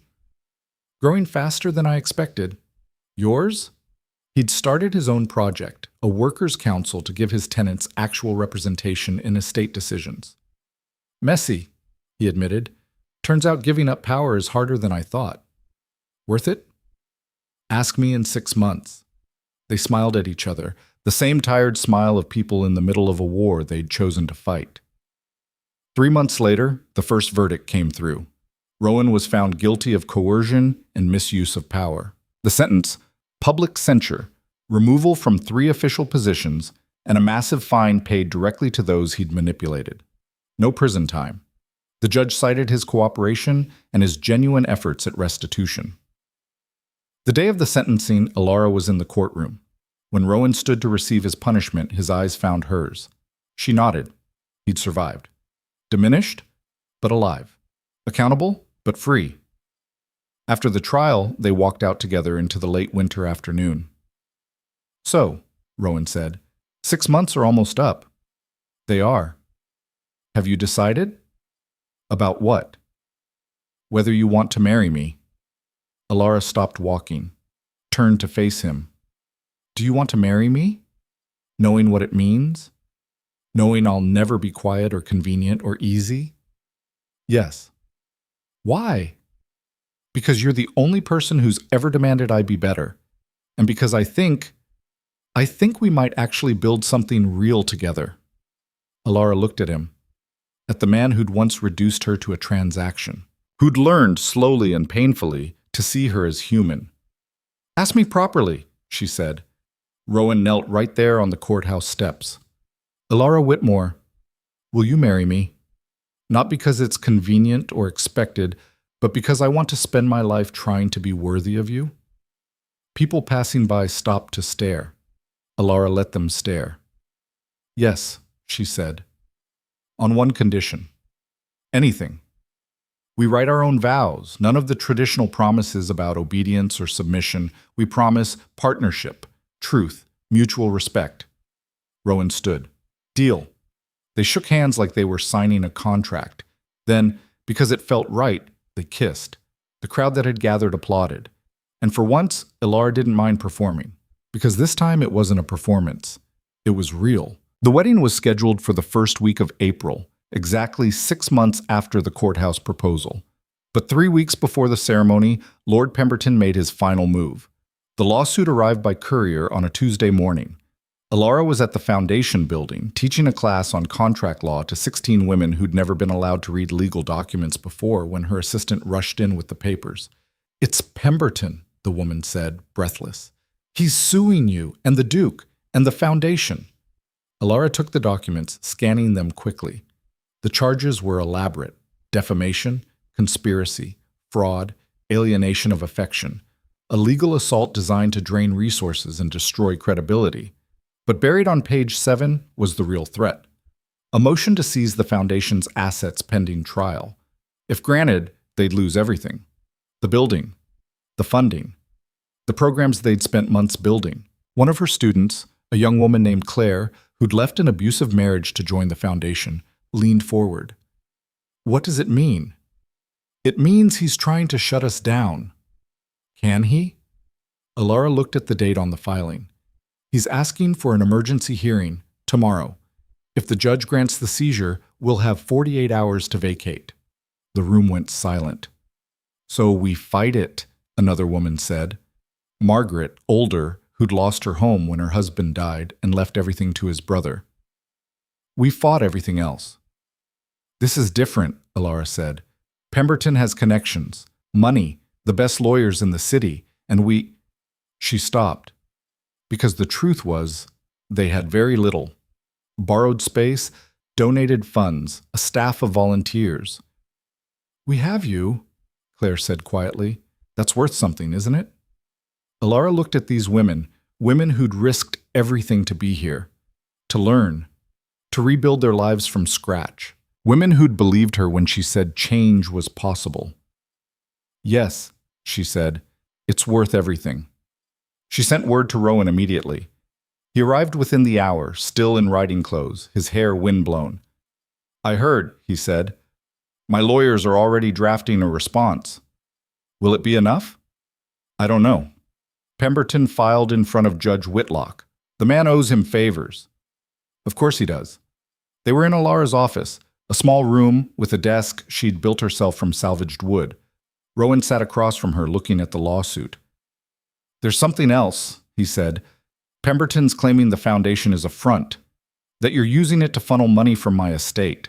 "Growing faster than I expected." "Yours?" He'd started his own project, a workers' council to give his tenants actual representation in estate decisions. "Messy," he admitted. "Turns out giving up power is harder than I thought." "Worth it?" "Ask me in 6 months." They smiled at each other, the same tired smile of people in the middle of a war they'd chosen to fight. 3 months later, the first verdict came through. Rowan was found guilty of coercion and misuse of power. The sentence: public censure, removal from 3 official positions, and a massive fine paid directly to those he'd manipulated. No prison time. The judge cited his cooperation and his genuine efforts at restitution. The day of the sentencing, Ilara was in the courtroom. When Rowan stood to receive his punishment, his eyes found hers. She nodded. He'd survived. Diminished, but alive. Accountable, but free. After the trial, they walked out together into the late winter afternoon. "So," Rowan said, 6 months are almost up." "They are." "Have you decided?" "About what?" "Whether you want to marry me." Ilara stopped walking, turned to face him. "Do you want to marry me? Knowing what it means? Knowing I'll never be quiet or convenient or easy?" "Yes." "Why?" "Because you're the only person who's ever demanded I be better. And because I think we might actually build something real together." Ilara looked at him, at the man who'd once reduced her to a transaction, who'd learned slowly and painfully to see her as human. "Ask me properly," she said. Rowan knelt right there on the courthouse steps. "Ilara Whitmore, will you marry me? Not because it's convenient or expected, but because I want to spend my life trying to be worthy of you?" People passing by stopped to stare. Ilara let them stare. "Yes," she said. "On one condition. Anything. We write our own vows, none of the traditional promises about obedience or submission. We promise partnership, truth, mutual respect." Rowan stood. "Deal." They shook hands like they were signing a contract. Then, because it felt right, they kissed. The crowd that had gathered applauded. And for once, Ilara didn't mind performing, because this time it wasn't a performance. It was real. The wedding was scheduled for the first week of April, exactly 6 months after the courthouse proposal. But 3 weeks before the ceremony, Lord Pemberton made his final move. The lawsuit arrived by courier on a Tuesday morning. Ilara was at the foundation building, teaching a class on contract law to 16 women who'd never been allowed to read legal documents before when her assistant rushed in with the papers. "It's Pemberton," the woman said, breathless. "He's suing you, and the Duke, and the foundation." Ilara took the documents, scanning them quickly. The charges were elaborate: defamation, conspiracy, fraud, alienation of affection, a legal assault designed to drain resources and destroy credibility. But buried on page 7 was the real threat: a motion to seize the foundation's assets pending trial. If granted, they'd lose everything: the building, the funding, the programs they'd spent months building. One of her students, a young woman named Claire, who'd left an abusive marriage to join the foundation, leaned forward. "What does it mean?" "It means he's trying to shut us down." "Can he?" Ilara looked at the date on the filing. "He's asking for an emergency hearing tomorrow. If the judge grants the seizure, we'll have 48 hours to vacate." The room went silent. "So we fight it," another woman said. Margaret, older, who'd lost her home when her husband died and left everything to his brother. "We fought everything else." "This is different," Ilara said. "Pemberton has connections, money, the best lawyers in the city, and we—" She stopped. Because the truth was, they had very little. Borrowed space, donated funds, a staff of volunteers. We have you, Claire said quietly. That's worth something, isn't it? Alara looked at these women, women who'd risked everything to be here, to learn, to rebuild their lives from scratch. Women who'd believed her when she said change was possible. Yes, she said, it's worth everything. She sent word to Rowan immediately. He arrived within the hour, still in riding clothes, his hair windblown. I heard, he said. My lawyers are already drafting a response. Will it be enough? I don't know. Pemberton filed in front of Judge Whitlock. The man owes him favors. Of course he does. They were in Alara's office, a small room with a desk she'd built herself from salvaged wood. Rowan sat across from her, looking at the lawsuit. There's something else, he said. Pemberton's claiming the foundation is a front, that you're using it to funnel money from my estate,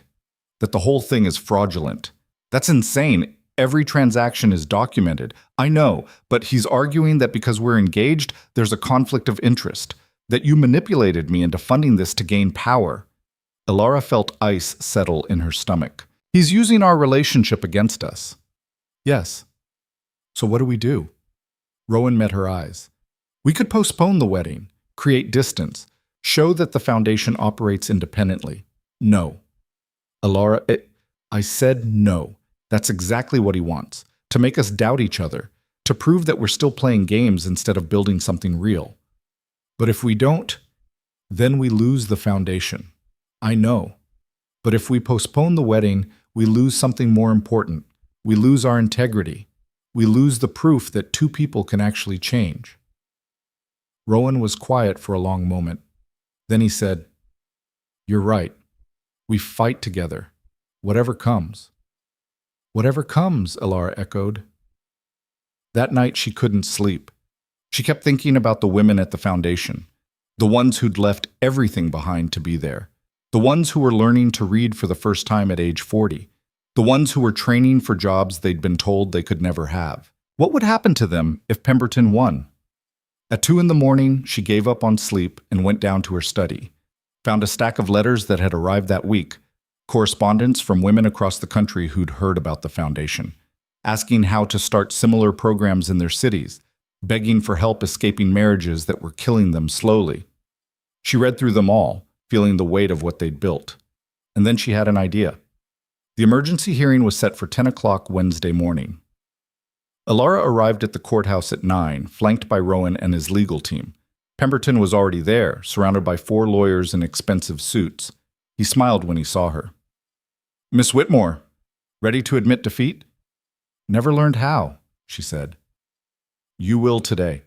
that the whole thing is fraudulent. That's insane. Every transaction is documented. I know, but he's arguing that because we're engaged, there's a conflict of interest, that you manipulated me into funding this to gain power. Alara felt ice settle in her stomach. He's using our relationship against us. Yes. So what do we do? Rowan met her eyes. We could postpone the wedding, create distance, show that the foundation operates independently. No. Alara, I said no. That's exactly what he wants. To make us doubt each other. To prove that we're still playing games instead of building something real. But if we don't, then we lose the foundation. I know. But if we postpone the wedding, we lose something more important. We lose our integrity. We lose the proof that two people can actually change. Rowan was quiet for a long moment. Then he said, You're right. We fight together. Whatever comes. Whatever comes, Alara echoed. That night she couldn't sleep. She kept thinking about the women at the foundation, the ones who'd left everything behind to be there, the ones who were learning to read for the first time at age 40, the ones who were training for jobs they'd been told they could never have. What would happen to them if Pemberton won? At 2 a.m, she gave up on sleep and went down to her study, found a stack of letters that had arrived that week, correspondence from women across the country who'd heard about the foundation, asking how to start similar programs in their cities, begging for help escaping marriages that were killing them slowly. She read through them all, feeling the weight of what they'd built. And then she had an idea. The emergency hearing was set for 10 o'clock Wednesday morning. Alara arrived at the courthouse at 9, flanked by Rowan and his legal team. Pemberton was already there, surrounded by 4 lawyers in expensive suits. He smiled when he saw her. Miss Whitmore, ready to admit defeat? Never learned how, she said. You will today.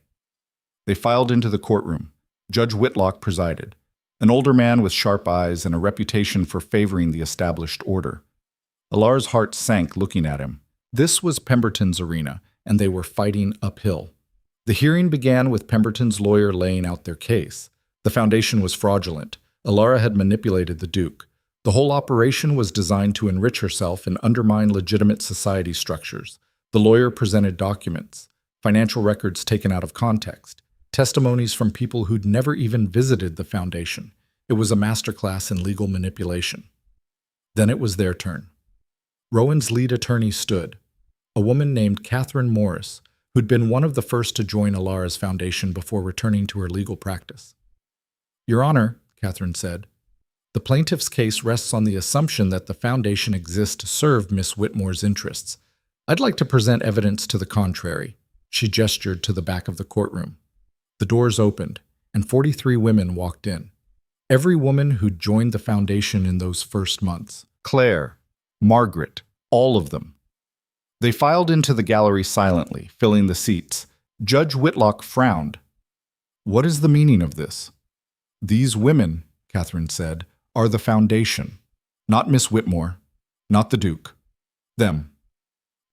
They filed into the courtroom. Judge Whitlock presided, an older man with sharp eyes and a reputation for favoring the established order. Alara's heart sank looking at him. This was Pemberton's arena, and they were fighting uphill. The hearing began with Pemberton's lawyer laying out their case. The foundation was fraudulent. Alara had manipulated the Duke. The whole operation was designed to enrich herself and undermine legitimate society structures. The lawyer presented documents, financial records taken out of context, testimonies from people who'd never even visited the foundation. It was a masterclass in legal manipulation. Then it was their turn. Rowan's lead attorney stood, a woman named Catherine Morris, who'd been one of the first to join Alara's foundation before returning to her legal practice. Your Honor, Catherine said, the plaintiff's case rests on the assumption that the foundation exists to serve Miss Whitmore's interests. I'd like to present evidence to the contrary. She gestured to the back of the courtroom. The doors opened, and 43 women walked in. Every woman who'd joined the foundation in those first months. Claire, Margaret, all of them. They filed into the gallery silently, filling the seats. Judge Whitlock frowned. What is the meaning of this? These women, Catherine said, are the foundation. Not Miss Whitmore, not the Duke. Them.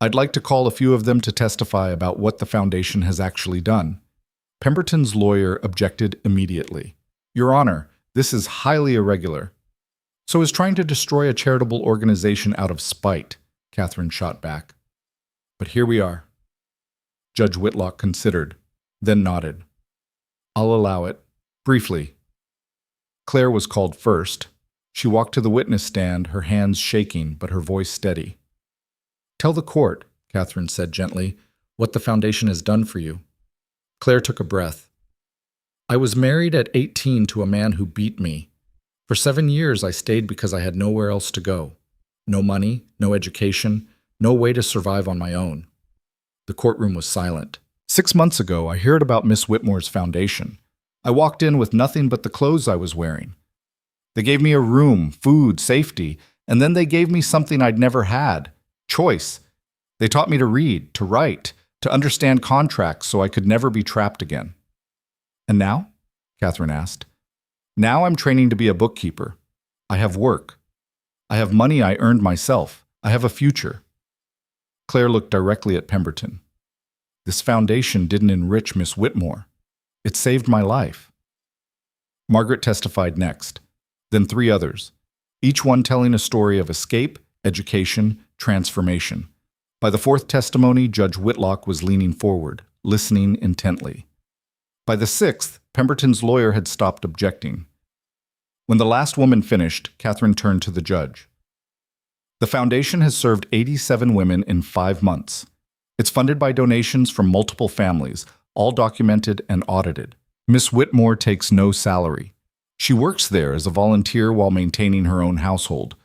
I'd like to call a few of them to testify about what the foundation has actually done. Pemberton's lawyer objected immediately. Your Honor, this is highly irregular. So is trying to destroy a charitable organization out of spite, Catherine shot back. But here we are. Judge Whitlock considered, then nodded. I'll allow it. Briefly. Claire was called first. She walked to the witness stand, her hands shaking but her voice steady. Tell the court, Catherine said gently, what the foundation has done for you. Claire took a breath. I was married at 18 to a man who beat me. For 7 years, I stayed because I had nowhere else to go. No money, no education, no way to survive on my own. The courtroom was silent. 6 months ago, I heard about Miss Whitmore's foundation. I walked in with nothing but the clothes I was wearing. They gave me a room, food, safety, and then they gave me something I'd never had, choice. They taught me to read, to write, to understand contracts so I could never be trapped again. And now? Catherine asked. Now I'm training to be a bookkeeper. I have work. I have money I earned myself. I have a future. Claire looked directly at Pemberton. This foundation didn't enrich Miss Whitmore. It saved my life. Margaret testified next, then 3 others, each one telling a story of escape, education, transformation. By the 4th testimony, Judge Whitlock was leaning forward, listening intently. By the 6th, Pemberton's lawyer had stopped objecting. When the last woman finished, Catherine turned to the judge. The foundation has served 87 women in 5 months. It's funded by donations from multiple families, all documented and audited. Miss Whitmore takes no salary. She works there as a volunteer while maintaining her own household.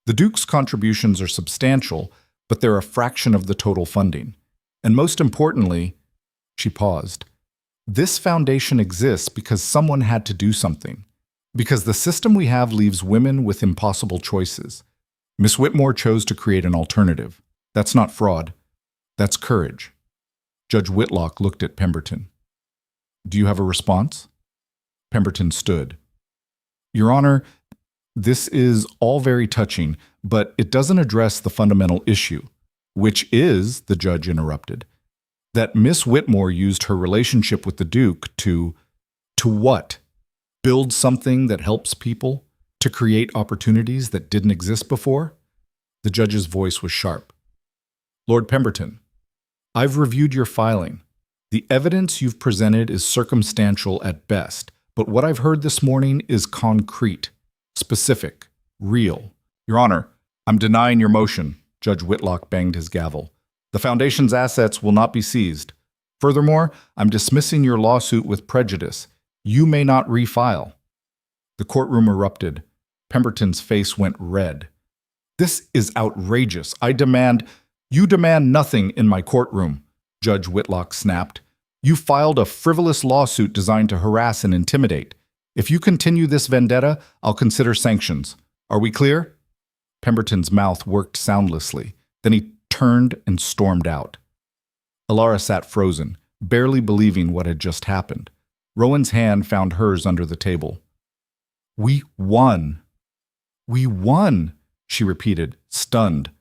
The Duke's contributions are substantial, but they're a fraction of the total funding. And most importantly, she paused. This foundation exists because someone had to do something. Because the system we have leaves women with impossible choices. Miss Whitmore chose to create an alternative. That's not fraud. That's courage. Judge Whitlock looked at Pemberton. Do you have a response? Pemberton stood. Your Honor, this is all very touching, but it doesn't address the fundamental issue, which is, the judge interrupted, that Miss Whitmore used her relationship with the Duke to what? Build something that helps people? To create opportunities that didn't exist before? The judge's voice was sharp. Lord Pemberton, I've reviewed your filing. The evidence you've presented is circumstantial at best, but what I've heard this morning is concrete, specific, real. Your Honor, I'm denying your motion. Judge Whitlock banged his gavel. The Foundation's assets will not be seized. Furthermore, I'm dismissing your lawsuit with prejudice. You may not refile. The courtroom erupted. Pemberton's face went red. This is outrageous. You demand nothing in my courtroom, Judge Whitlock snapped. You filed a frivolous lawsuit designed to harass and intimidate. If you continue this vendetta, I'll consider sanctions. Are we clear? Pemberton's mouth worked soundlessly. Then he turned and stormed out. Alara sat frozen, barely believing what had just happened. Rowan's hand found hers under the table. We won. We won, she repeated, stunned.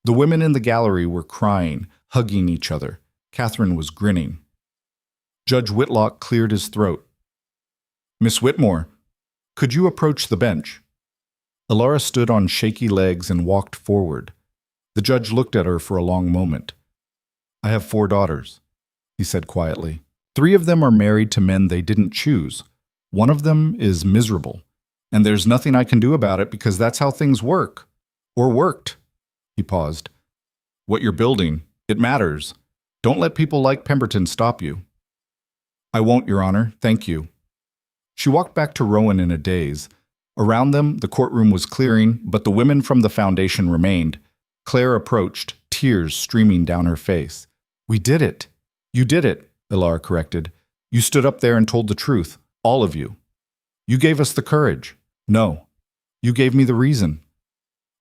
The women in the gallery were crying, hugging each other. Catherine was grinning. Judge Whitlock cleared his throat. Miss Whitmore, could you approach the bench? Alara stood on shaky legs and walked forward. The judge looked at her for a long moment. I have 4 daughters, he said quietly. 3 of them are married to men they didn't choose. 1 of them is miserable. And there's nothing I can do about it because that's how things work. Or worked. He paused. What you're building, it matters. Don't let people like Pemberton stop you. I won't, Your Honor. Thank you. She walked back to Rowan in a daze. Around them, the courtroom was clearing, but the women from the foundation remained. Claire approached, tears streaming down her face. We did it. You did it, Alara corrected. You stood up there and told the truth, all of you. You gave us the courage. No, you gave me the reason.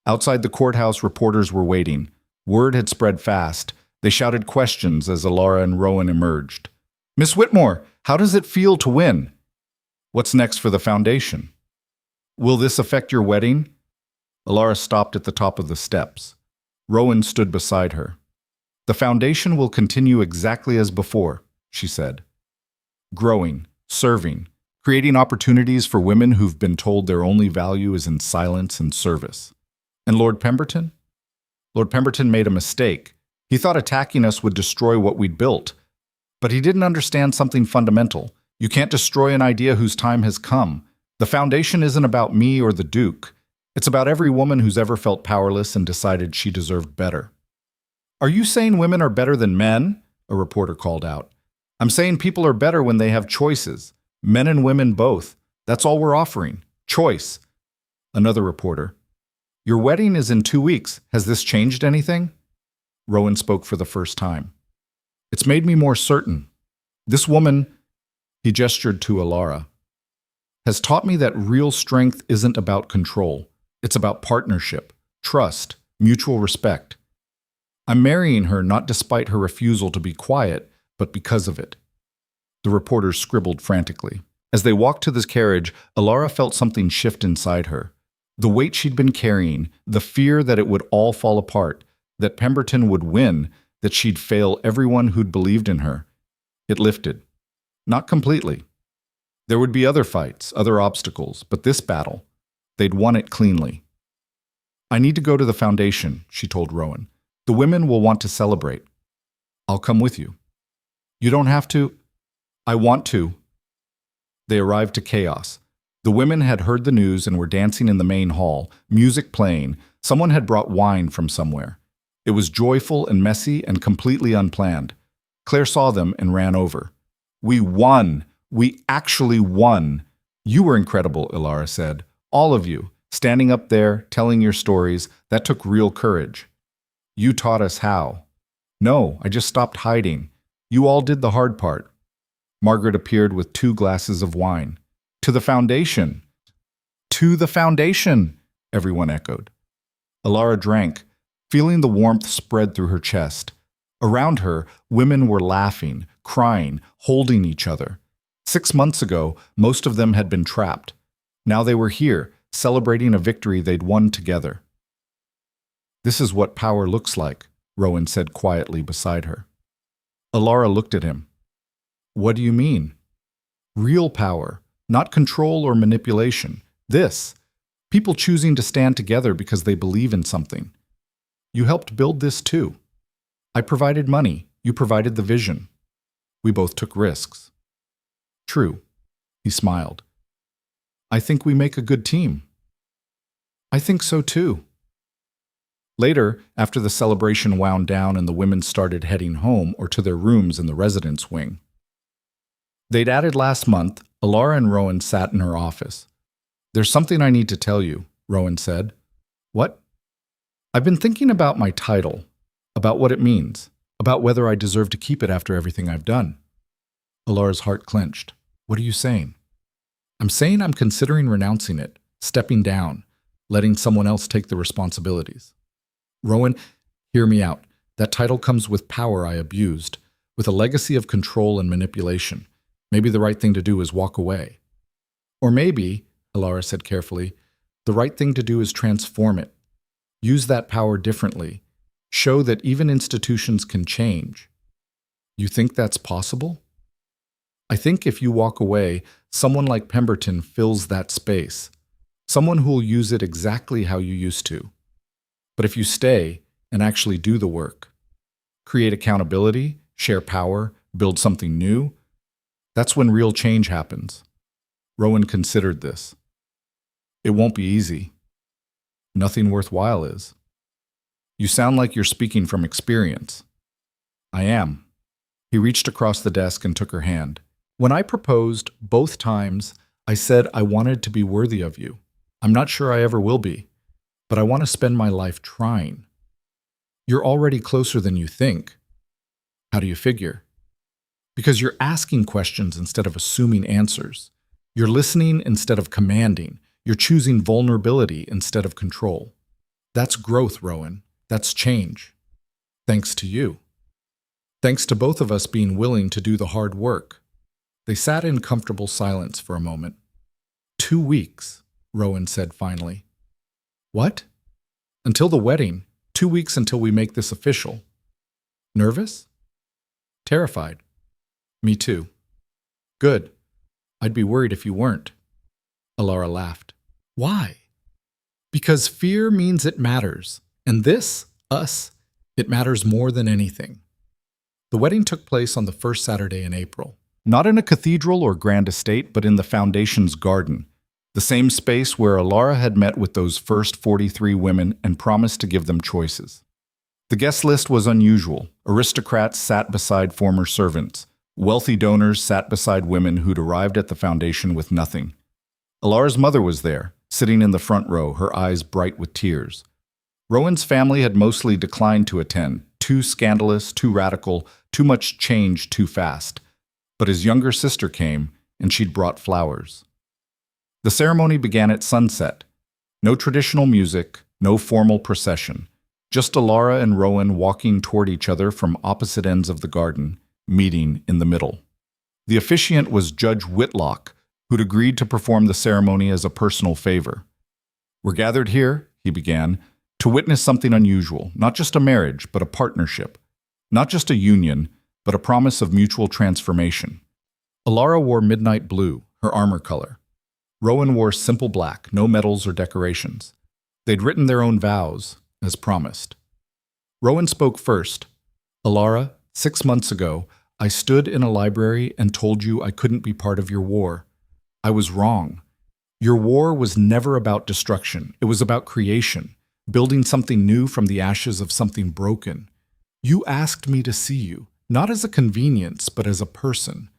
Outside the courthouse, reporters were waiting. Word had spread fast. They shouted questions as Alara and Rowan emerged. Miss Whitmore, how does it feel to win? What's next for the foundation? Will this affect your wedding? Alara stopped at the top of the steps. Rowan stood beside her. The foundation will continue exactly as before, she said. Growing, serving, creating opportunities for women who've been told their only value is in silence and service. And Lord Pemberton? Lord Pemberton made a mistake. He thought attacking us would destroy what we'd built. But he didn't understand something fundamental. You can't destroy an idea whose time has come. The foundation isn't about me or the Duke. It's about every woman who's ever felt powerless and decided she deserved better. Are you saying women are better than men? A reporter called out. I'm saying people are better when they have choices. Men and women both. That's all we're offering. Choice. Another reporter. Your wedding is in 2 weeks. Has this changed anything? Rowan spoke for the first time. It's made me more certain. This woman, he gestured to Alara, has taught me that real strength isn't about control. It's about partnership, trust, mutual respect. I'm marrying her not despite her refusal to be quiet, but because of it. The reporters scribbled frantically. As they walked to this carriage, Alara felt something shift inside her. The weight she'd been carrying, the fear that it would all fall apart, that Pemberton would win, that she'd fail everyone who'd believed in her. It lifted. Not completely. There would be other fights, other obstacles, but this battle, they'd won it cleanly. I need to go to the foundation, she told Rowan. The women will want to celebrate. I'll come with you. You don't have to. I want to. They arrived to chaos. The women had heard the news and were dancing in the main hall, music playing. Someone had brought wine from somewhere. It was joyful and messy and completely unplanned. Claire saw them and ran over. We won! We actually won! You were incredible, Ilara said. All of you, standing up there, telling your stories. That took real courage. You taught us how. No, I just stopped hiding. You all did the hard part. Margaret appeared with 2 glasses of wine. To the foundation! To the foundation! Everyone echoed. Alara drank, feeling the warmth spread through her chest. Around her, women were laughing, crying, holding each other. 6 months ago, most of them had been trapped. Now they were here, celebrating a victory they'd won together. This is what power looks like, Rowan said quietly beside her. Alara looked at him. What do you mean? Real power, not control or manipulation. This. People choosing to stand together because they believe in something. You helped build this too. I provided money. You provided the vision. We both took risks. True. He smiled. I think we make a good team. I think so too. Later, after the celebration wound down and the women started heading home or to their rooms in the residence wing. They'd added last month, Alara and Rowan sat in her office. There's something I need to tell you, Rowan said. What? I've been thinking about my title, about what it means, about whether I deserve to keep it after everything I've done. Alara's heart clenched. What are you saying? I'm saying I'm considering renouncing it, stepping down, letting someone else take the responsibilities. Rowan, hear me out. That title comes with power I abused, with a legacy of control and manipulation. Maybe the right thing to do is walk away. Or maybe, Alara said carefully, the right thing to do is transform it. Use that power differently. Show that even institutions can change. You think that's possible? I think if you walk away, someone like Pemberton fills that space. Someone who will use it exactly how you used to. But if you stay and actually do the work, create accountability, share power, build something new, that's when real change happens. Rowan considered this. It won't be easy. Nothing worthwhile is. You sound like you're speaking from experience. I am. He reached across the desk and took her hand. When I proposed, both times, I said I wanted to be worthy of you. I'm not sure I ever will be, but I want to spend my life trying. You're already closer than you think. How do you figure? Because you're asking questions instead of assuming answers. You're listening instead of commanding. You're choosing vulnerability instead of control. That's growth, Rowan. That's change. Thanks to you. Thanks to both of us being willing to do the hard work. They sat in comfortable silence for a moment. 2 weeks, Rowan said finally. What? Until the wedding. 2 weeks until we make this official. Nervous? Terrified. Me too. Good. I'd be worried if you weren't. Alara laughed. Why? Because fear means it matters. And this, us, it matters more than anything. The wedding took place on the first Saturday in April. Not in a cathedral or grand estate, but in the foundation's garden. The same space where Alara had met with those first 43 women and promised to give them choices. The guest list was unusual. Aristocrats sat beside former servants. Wealthy donors sat beside women who'd arrived at the foundation with nothing. Alara's mother was there, sitting in the front row, her eyes bright with tears. Rowan's family had mostly declined to attend, too scandalous, too radical, too much change too fast. But his younger sister came, and she'd brought flowers. The ceremony began at sunset. No traditional music, no formal procession. Just Alara and Rowan walking toward each other from opposite ends of the garden, meeting in the middle. The officiant was Judge Whitlock, who'd agreed to perform the ceremony as a personal favor. "We're gathered here," he began, "to witness something unusual, not just a marriage, but a partnership. Not just a union, but a promise of mutual transformation." Alara wore midnight blue, her armor color. Rowan wore simple black, no medals or decorations. They'd written their own vows, as promised. Rowan spoke first. "Alara, 6 months ago, I stood in a library and told you I couldn't be part of your war. I was wrong. Your war was never about destruction. It was about creation, building something new from the ashes of something broken. You asked me to see you, not as a convenience, but as a person.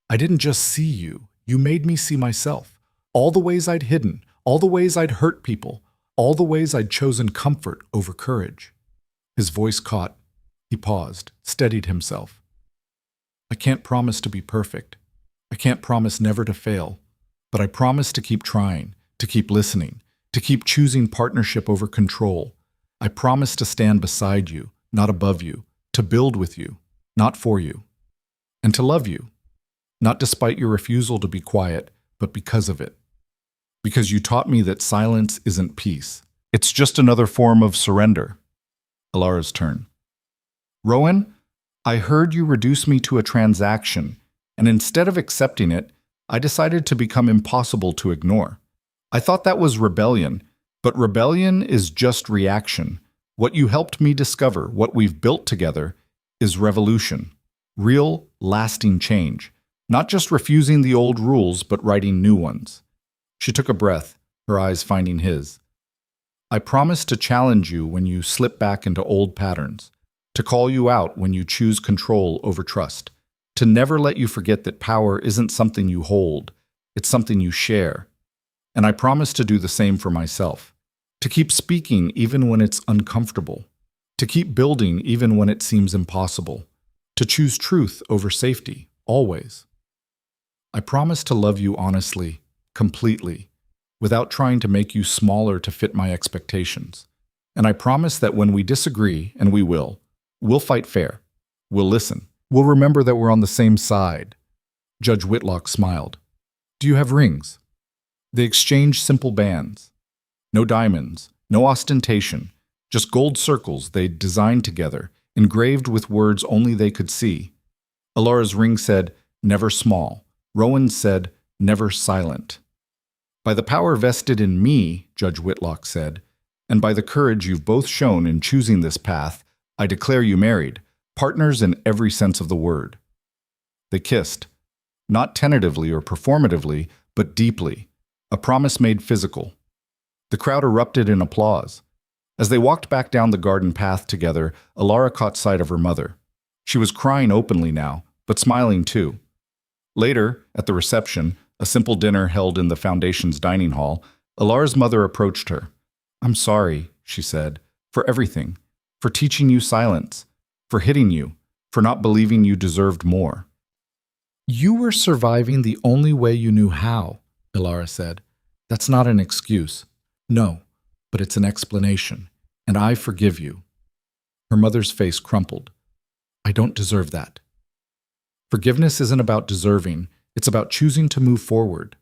I didn't just see you. You made me see myself. All the ways I'd hidden, all the ways I'd hurt people, all the ways I'd chosen comfort over courage." His voice caught. He paused, steadied himself. "I can't promise to be perfect. I can't promise never to fail. But I promise to keep trying, to keep listening, to keep choosing partnership over control. I promise to stand beside you, not above you, to build with you, not for you, and to love you, not despite your refusal to be quiet, but because of it. Because you taught me that silence isn't peace. It's just another form of surrender." Alara's turn. "Rowan, I heard you reduce me to a transaction, and instead of accepting it, I decided to become impossible to ignore. I thought that was rebellion, but rebellion is just reaction. What you helped me discover, what we've built together, is revolution. Real, lasting change. Not just refusing the old rules, but writing new ones." She took a breath, her eyes finding his. "I promise to challenge you when you slip back into old patterns, to call you out when you choose control over trust, to never let you forget that power isn't something you hold, it's something you share. And I promise to do the same for myself, to keep speaking even when it's uncomfortable, to keep building even when it seems impossible, to choose truth over safety, always. I promise to love you honestly, completely, without trying to make you smaller to fit my expectations. And I promise that when we disagree, and we will, we'll fight fair. We'll listen. We'll remember that we're on the same side." Judge Whitlock smiled. "Do you have rings?" They exchanged simple bands. No diamonds, no ostentation, just gold circles they'd designed together, engraved with words only they could see. Alara's ring said, "Never small." Rowan's said, "Never silent." "By the power vested in me," Judge Whitlock said, "and by the courage you've both shown in choosing this path, I declare you married, partners in every sense of the word." They kissed, not tentatively or performatively, but deeply, a promise made physical. The crowd erupted in applause. As they walked back down the garden path together, Alara caught sight of her mother. She was crying openly now, but smiling too. Later, at the reception, a simple dinner held in the Foundation's dining hall, Alara's mother approached her. "I'm sorry," she said, "for everything, for teaching you silence, for hitting you, for not believing you deserved more." "You were surviving the only way you knew how," Alara said. "That's not an excuse. No, but it's an explanation, and I forgive you." Her mother's face crumpled. "I don't deserve that." Forgiveness isn't about deserving, it's about choosing to move forward.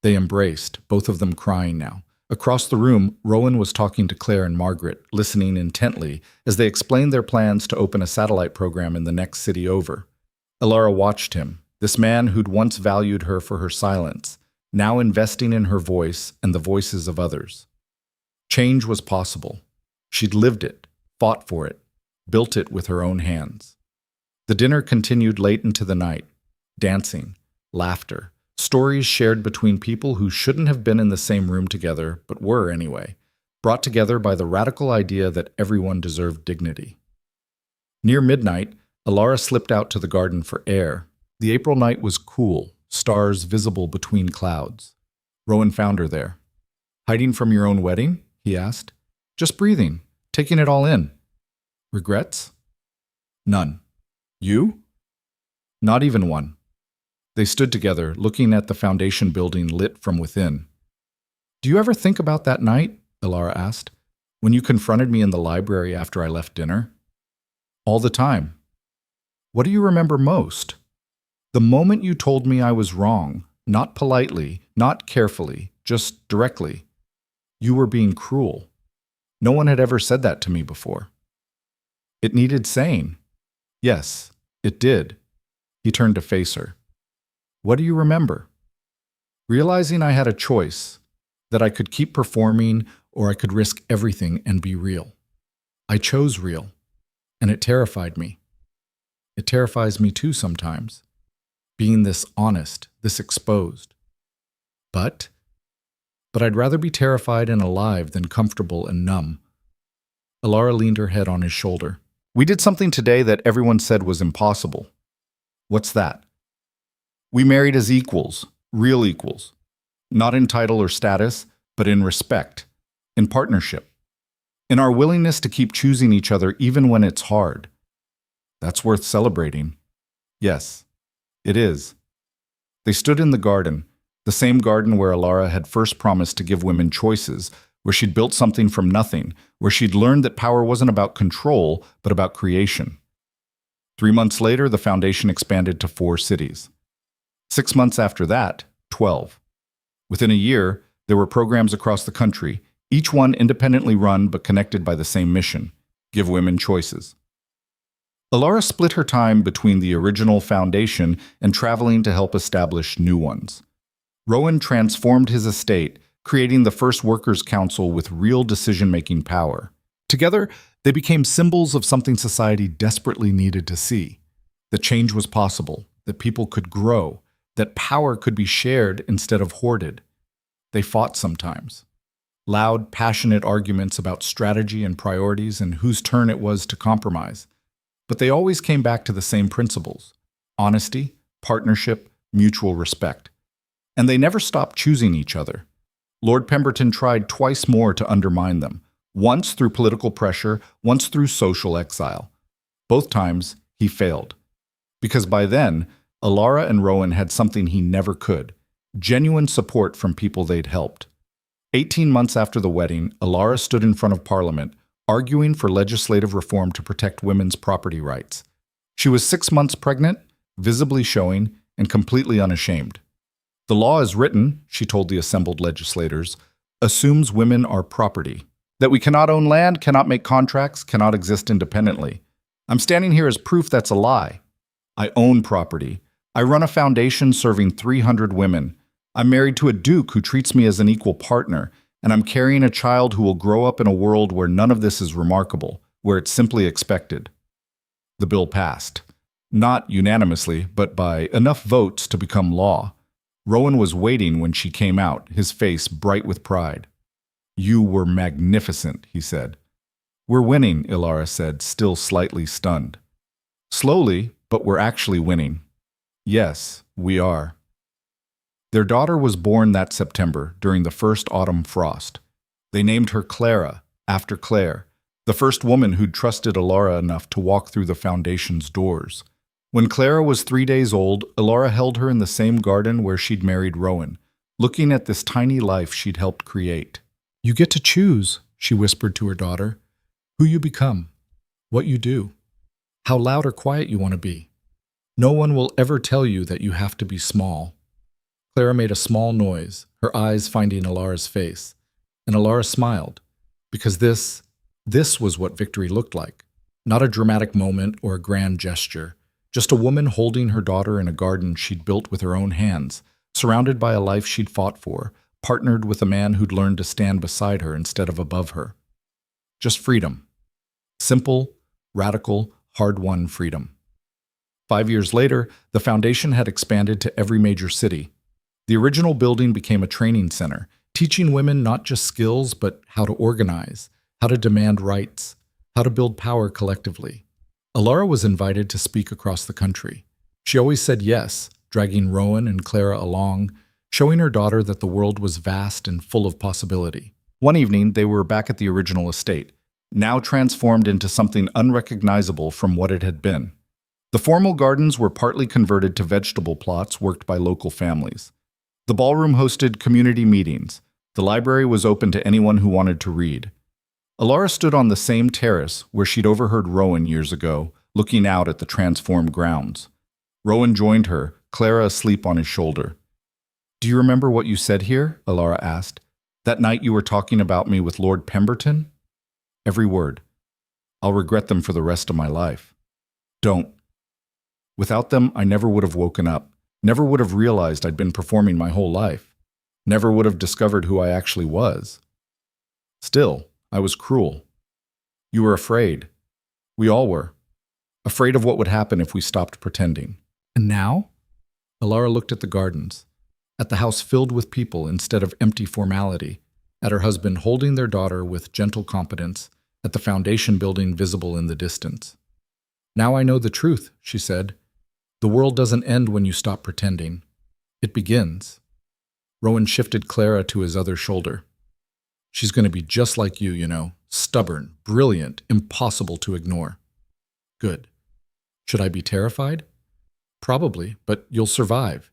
They embraced, both of them crying now. Across the room, Rowan was talking to Claire and Margaret, listening intently as they explained their plans to open a satellite program in the next city over. Alara watched him, this man who'd once valued her for her silence, now investing in her voice and the voices of others. Change was possible. She'd lived it, fought for it, built it with her own hands. The dinner continued late into the night. Dancing, laughter, stories shared between people who shouldn't have been in the same room together, but were anyway. brought together by the radical idea that everyone deserved dignity. Near midnight, Alara slipped out to the garden for air. The April night was cool, stars visible between clouds. Rowan found her there. "Hiding from your own wedding?" he asked. "Just breathing, taking it all in." "Regrets?" "None." "You?" "Not even one." They stood together, looking at the foundation building lit from within. "Do you ever think about that night?" Alara asked. "When you confronted me in the library after I left dinner?" "All the time." "What do you remember most?" "The moment you told me I was wrong, not politely, not carefully, just directly. You were being cruel. No one had ever said that to me before." "It needed saying." "Yes, it did." He turned to face her. "What do you remember?" "Realizing I had a choice, that I could keep performing or I could risk everything and be real. I chose real, and it terrified me. It terrifies me too sometimes, being this honest, this exposed. But I'd rather be terrified and alive than comfortable and numb." Alara leaned her head on his shoulder. "We did something today that everyone said was impossible." "What's that?" "We married as equals, real equals. Not in title or status, but in respect, in partnership, in our willingness to keep choosing each other even when it's hard. That's worth celebrating." "Yes, it is." They stood in the garden, the same garden where Alara had first promised to give women choices, where she'd built something from nothing, where she'd learned that power wasn't about control, but about creation. 3 months later, the foundation expanded to 4 cities. 6 months after that, 12. Within a year, there were programs across the country, each one independently run but connected by the same mission: give women choices. Alara split her time between the original foundation and traveling to help establish new ones. Rowan transformed his estate, creating the first workers' council with real decision-making power. Together, they became symbols of something society desperately needed to see: that change was possible, that people could grow, that power could be shared instead of hoarded. They fought sometimes. Loud, passionate arguments about strategy and priorities and whose turn it was to compromise. But they always came back to the same principles: honesty, partnership, mutual respect. And they never stopped choosing each other. Lord Pemberton tried twice more to undermine them, once through political pressure, once through social exile. Both times, he failed. Because by then, Alara and Rowan had something he never could: genuine support from people they'd helped. 18 months after the wedding, Alara stood in front of Parliament, arguing for legislative reform to protect women's property rights. She was 6 months pregnant, visibly showing, and completely unashamed. "The law is written," she told the assembled legislators, "assumes women are property. That we cannot own land, cannot make contracts, cannot exist independently. I'm standing here as proof that's a lie. I own property. I run a foundation serving 300 women. I'm married to a duke who treats me as an equal partner, and I'm carrying a child who will grow up in a world where none of this is remarkable, where it's simply expected." The bill passed. Not unanimously, but by enough votes to become law. Rowan was waiting when she came out, his face bright with pride. "You were magnificent," he said. "We're winning," Alara said, still slightly stunned. "Slowly, but we're actually winning." "Yes, we are." Their daughter was born that September, during the first autumn frost. They named her Clara, after Claire, the first woman who'd trusted Alara enough to walk through the foundation's doors. When Clara was 3 days old, Alara held her in the same garden where she'd married Rowan, looking at this tiny life she'd helped create. "You get to choose," she whispered to her daughter, "who you become, what you do, how loud or quiet you want to be. No one will ever tell you that you have to be small." Clara made a small noise, her eyes finding Alara's face, and Alara smiled, because this was what victory looked like. Not a dramatic moment or a grand gesture, just a woman holding her daughter in a garden she'd built with her own hands, surrounded by a life she'd fought for, partnered with a man who'd learned to stand beside her instead of above her. Just freedom. Simple, radical, hard-won freedom. 5 years later, the foundation had expanded to every major city. The original building became a training center, teaching women not just skills, but how to organize, how to demand rights, how to build power collectively. Alara was invited to speak across the country. She always said yes, dragging Rowan and Clara along, showing her daughter that the world was vast and full of possibility. One evening, they were back at the original estate, now transformed into something unrecognizable from what it had been. The formal gardens were partly converted to vegetable plots worked by local families. The ballroom hosted community meetings. The library was open to anyone who wanted to read. Alara stood on the same terrace where she'd overheard Rowan years ago, looking out at the transformed grounds. Rowan joined her, Clara asleep on his shoulder. "Do you remember what you said here?" Alara asked. "That night you were talking about me with Lord Pemberton?" "Every word. I'll regret them for the rest of my life." "Don't. Without them, I never would have woken up, never would have realized I'd been performing my whole life, never would have discovered who I actually was. Still, I was cruel. You were afraid. We all were. Afraid of what would happen if we stopped pretending." "And now?" Alara looked at the gardens, at the house filled with people instead of empty formality, at her husband holding their daughter with gentle competence, at the foundation building visible in the distance. "Now I know the truth," she said. "The world doesn't end when you stop pretending. It begins." Rowan shifted Clara to his other shoulder. "She's going to be just like you, stubborn, brilliant, impossible to ignore." "Good. Should I be terrified?" "Probably, but you'll survive.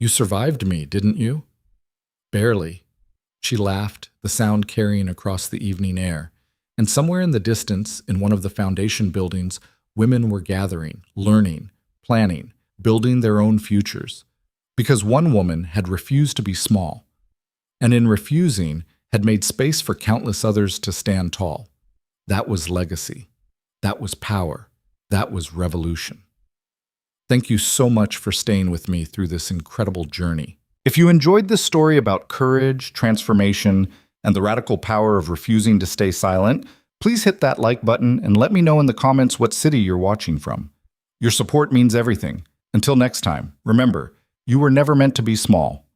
You survived me, didn't you?" "Barely." She laughed, the sound carrying across the evening air. And somewhere in the distance, in one of the foundation buildings, women were gathering, learning, planning, building their own futures. Because one woman had refused to be small, and in refusing, had made space for countless others to stand tall. That was legacy. That was power. That was revolution. Thank you so much for staying with me through this incredible journey. If you enjoyed this story about courage, transformation, and the radical power of refusing to stay silent, please hit that like button and let me know in the comments what city you're watching from. Your support means everything. Until next time, remember, you were never meant to be small.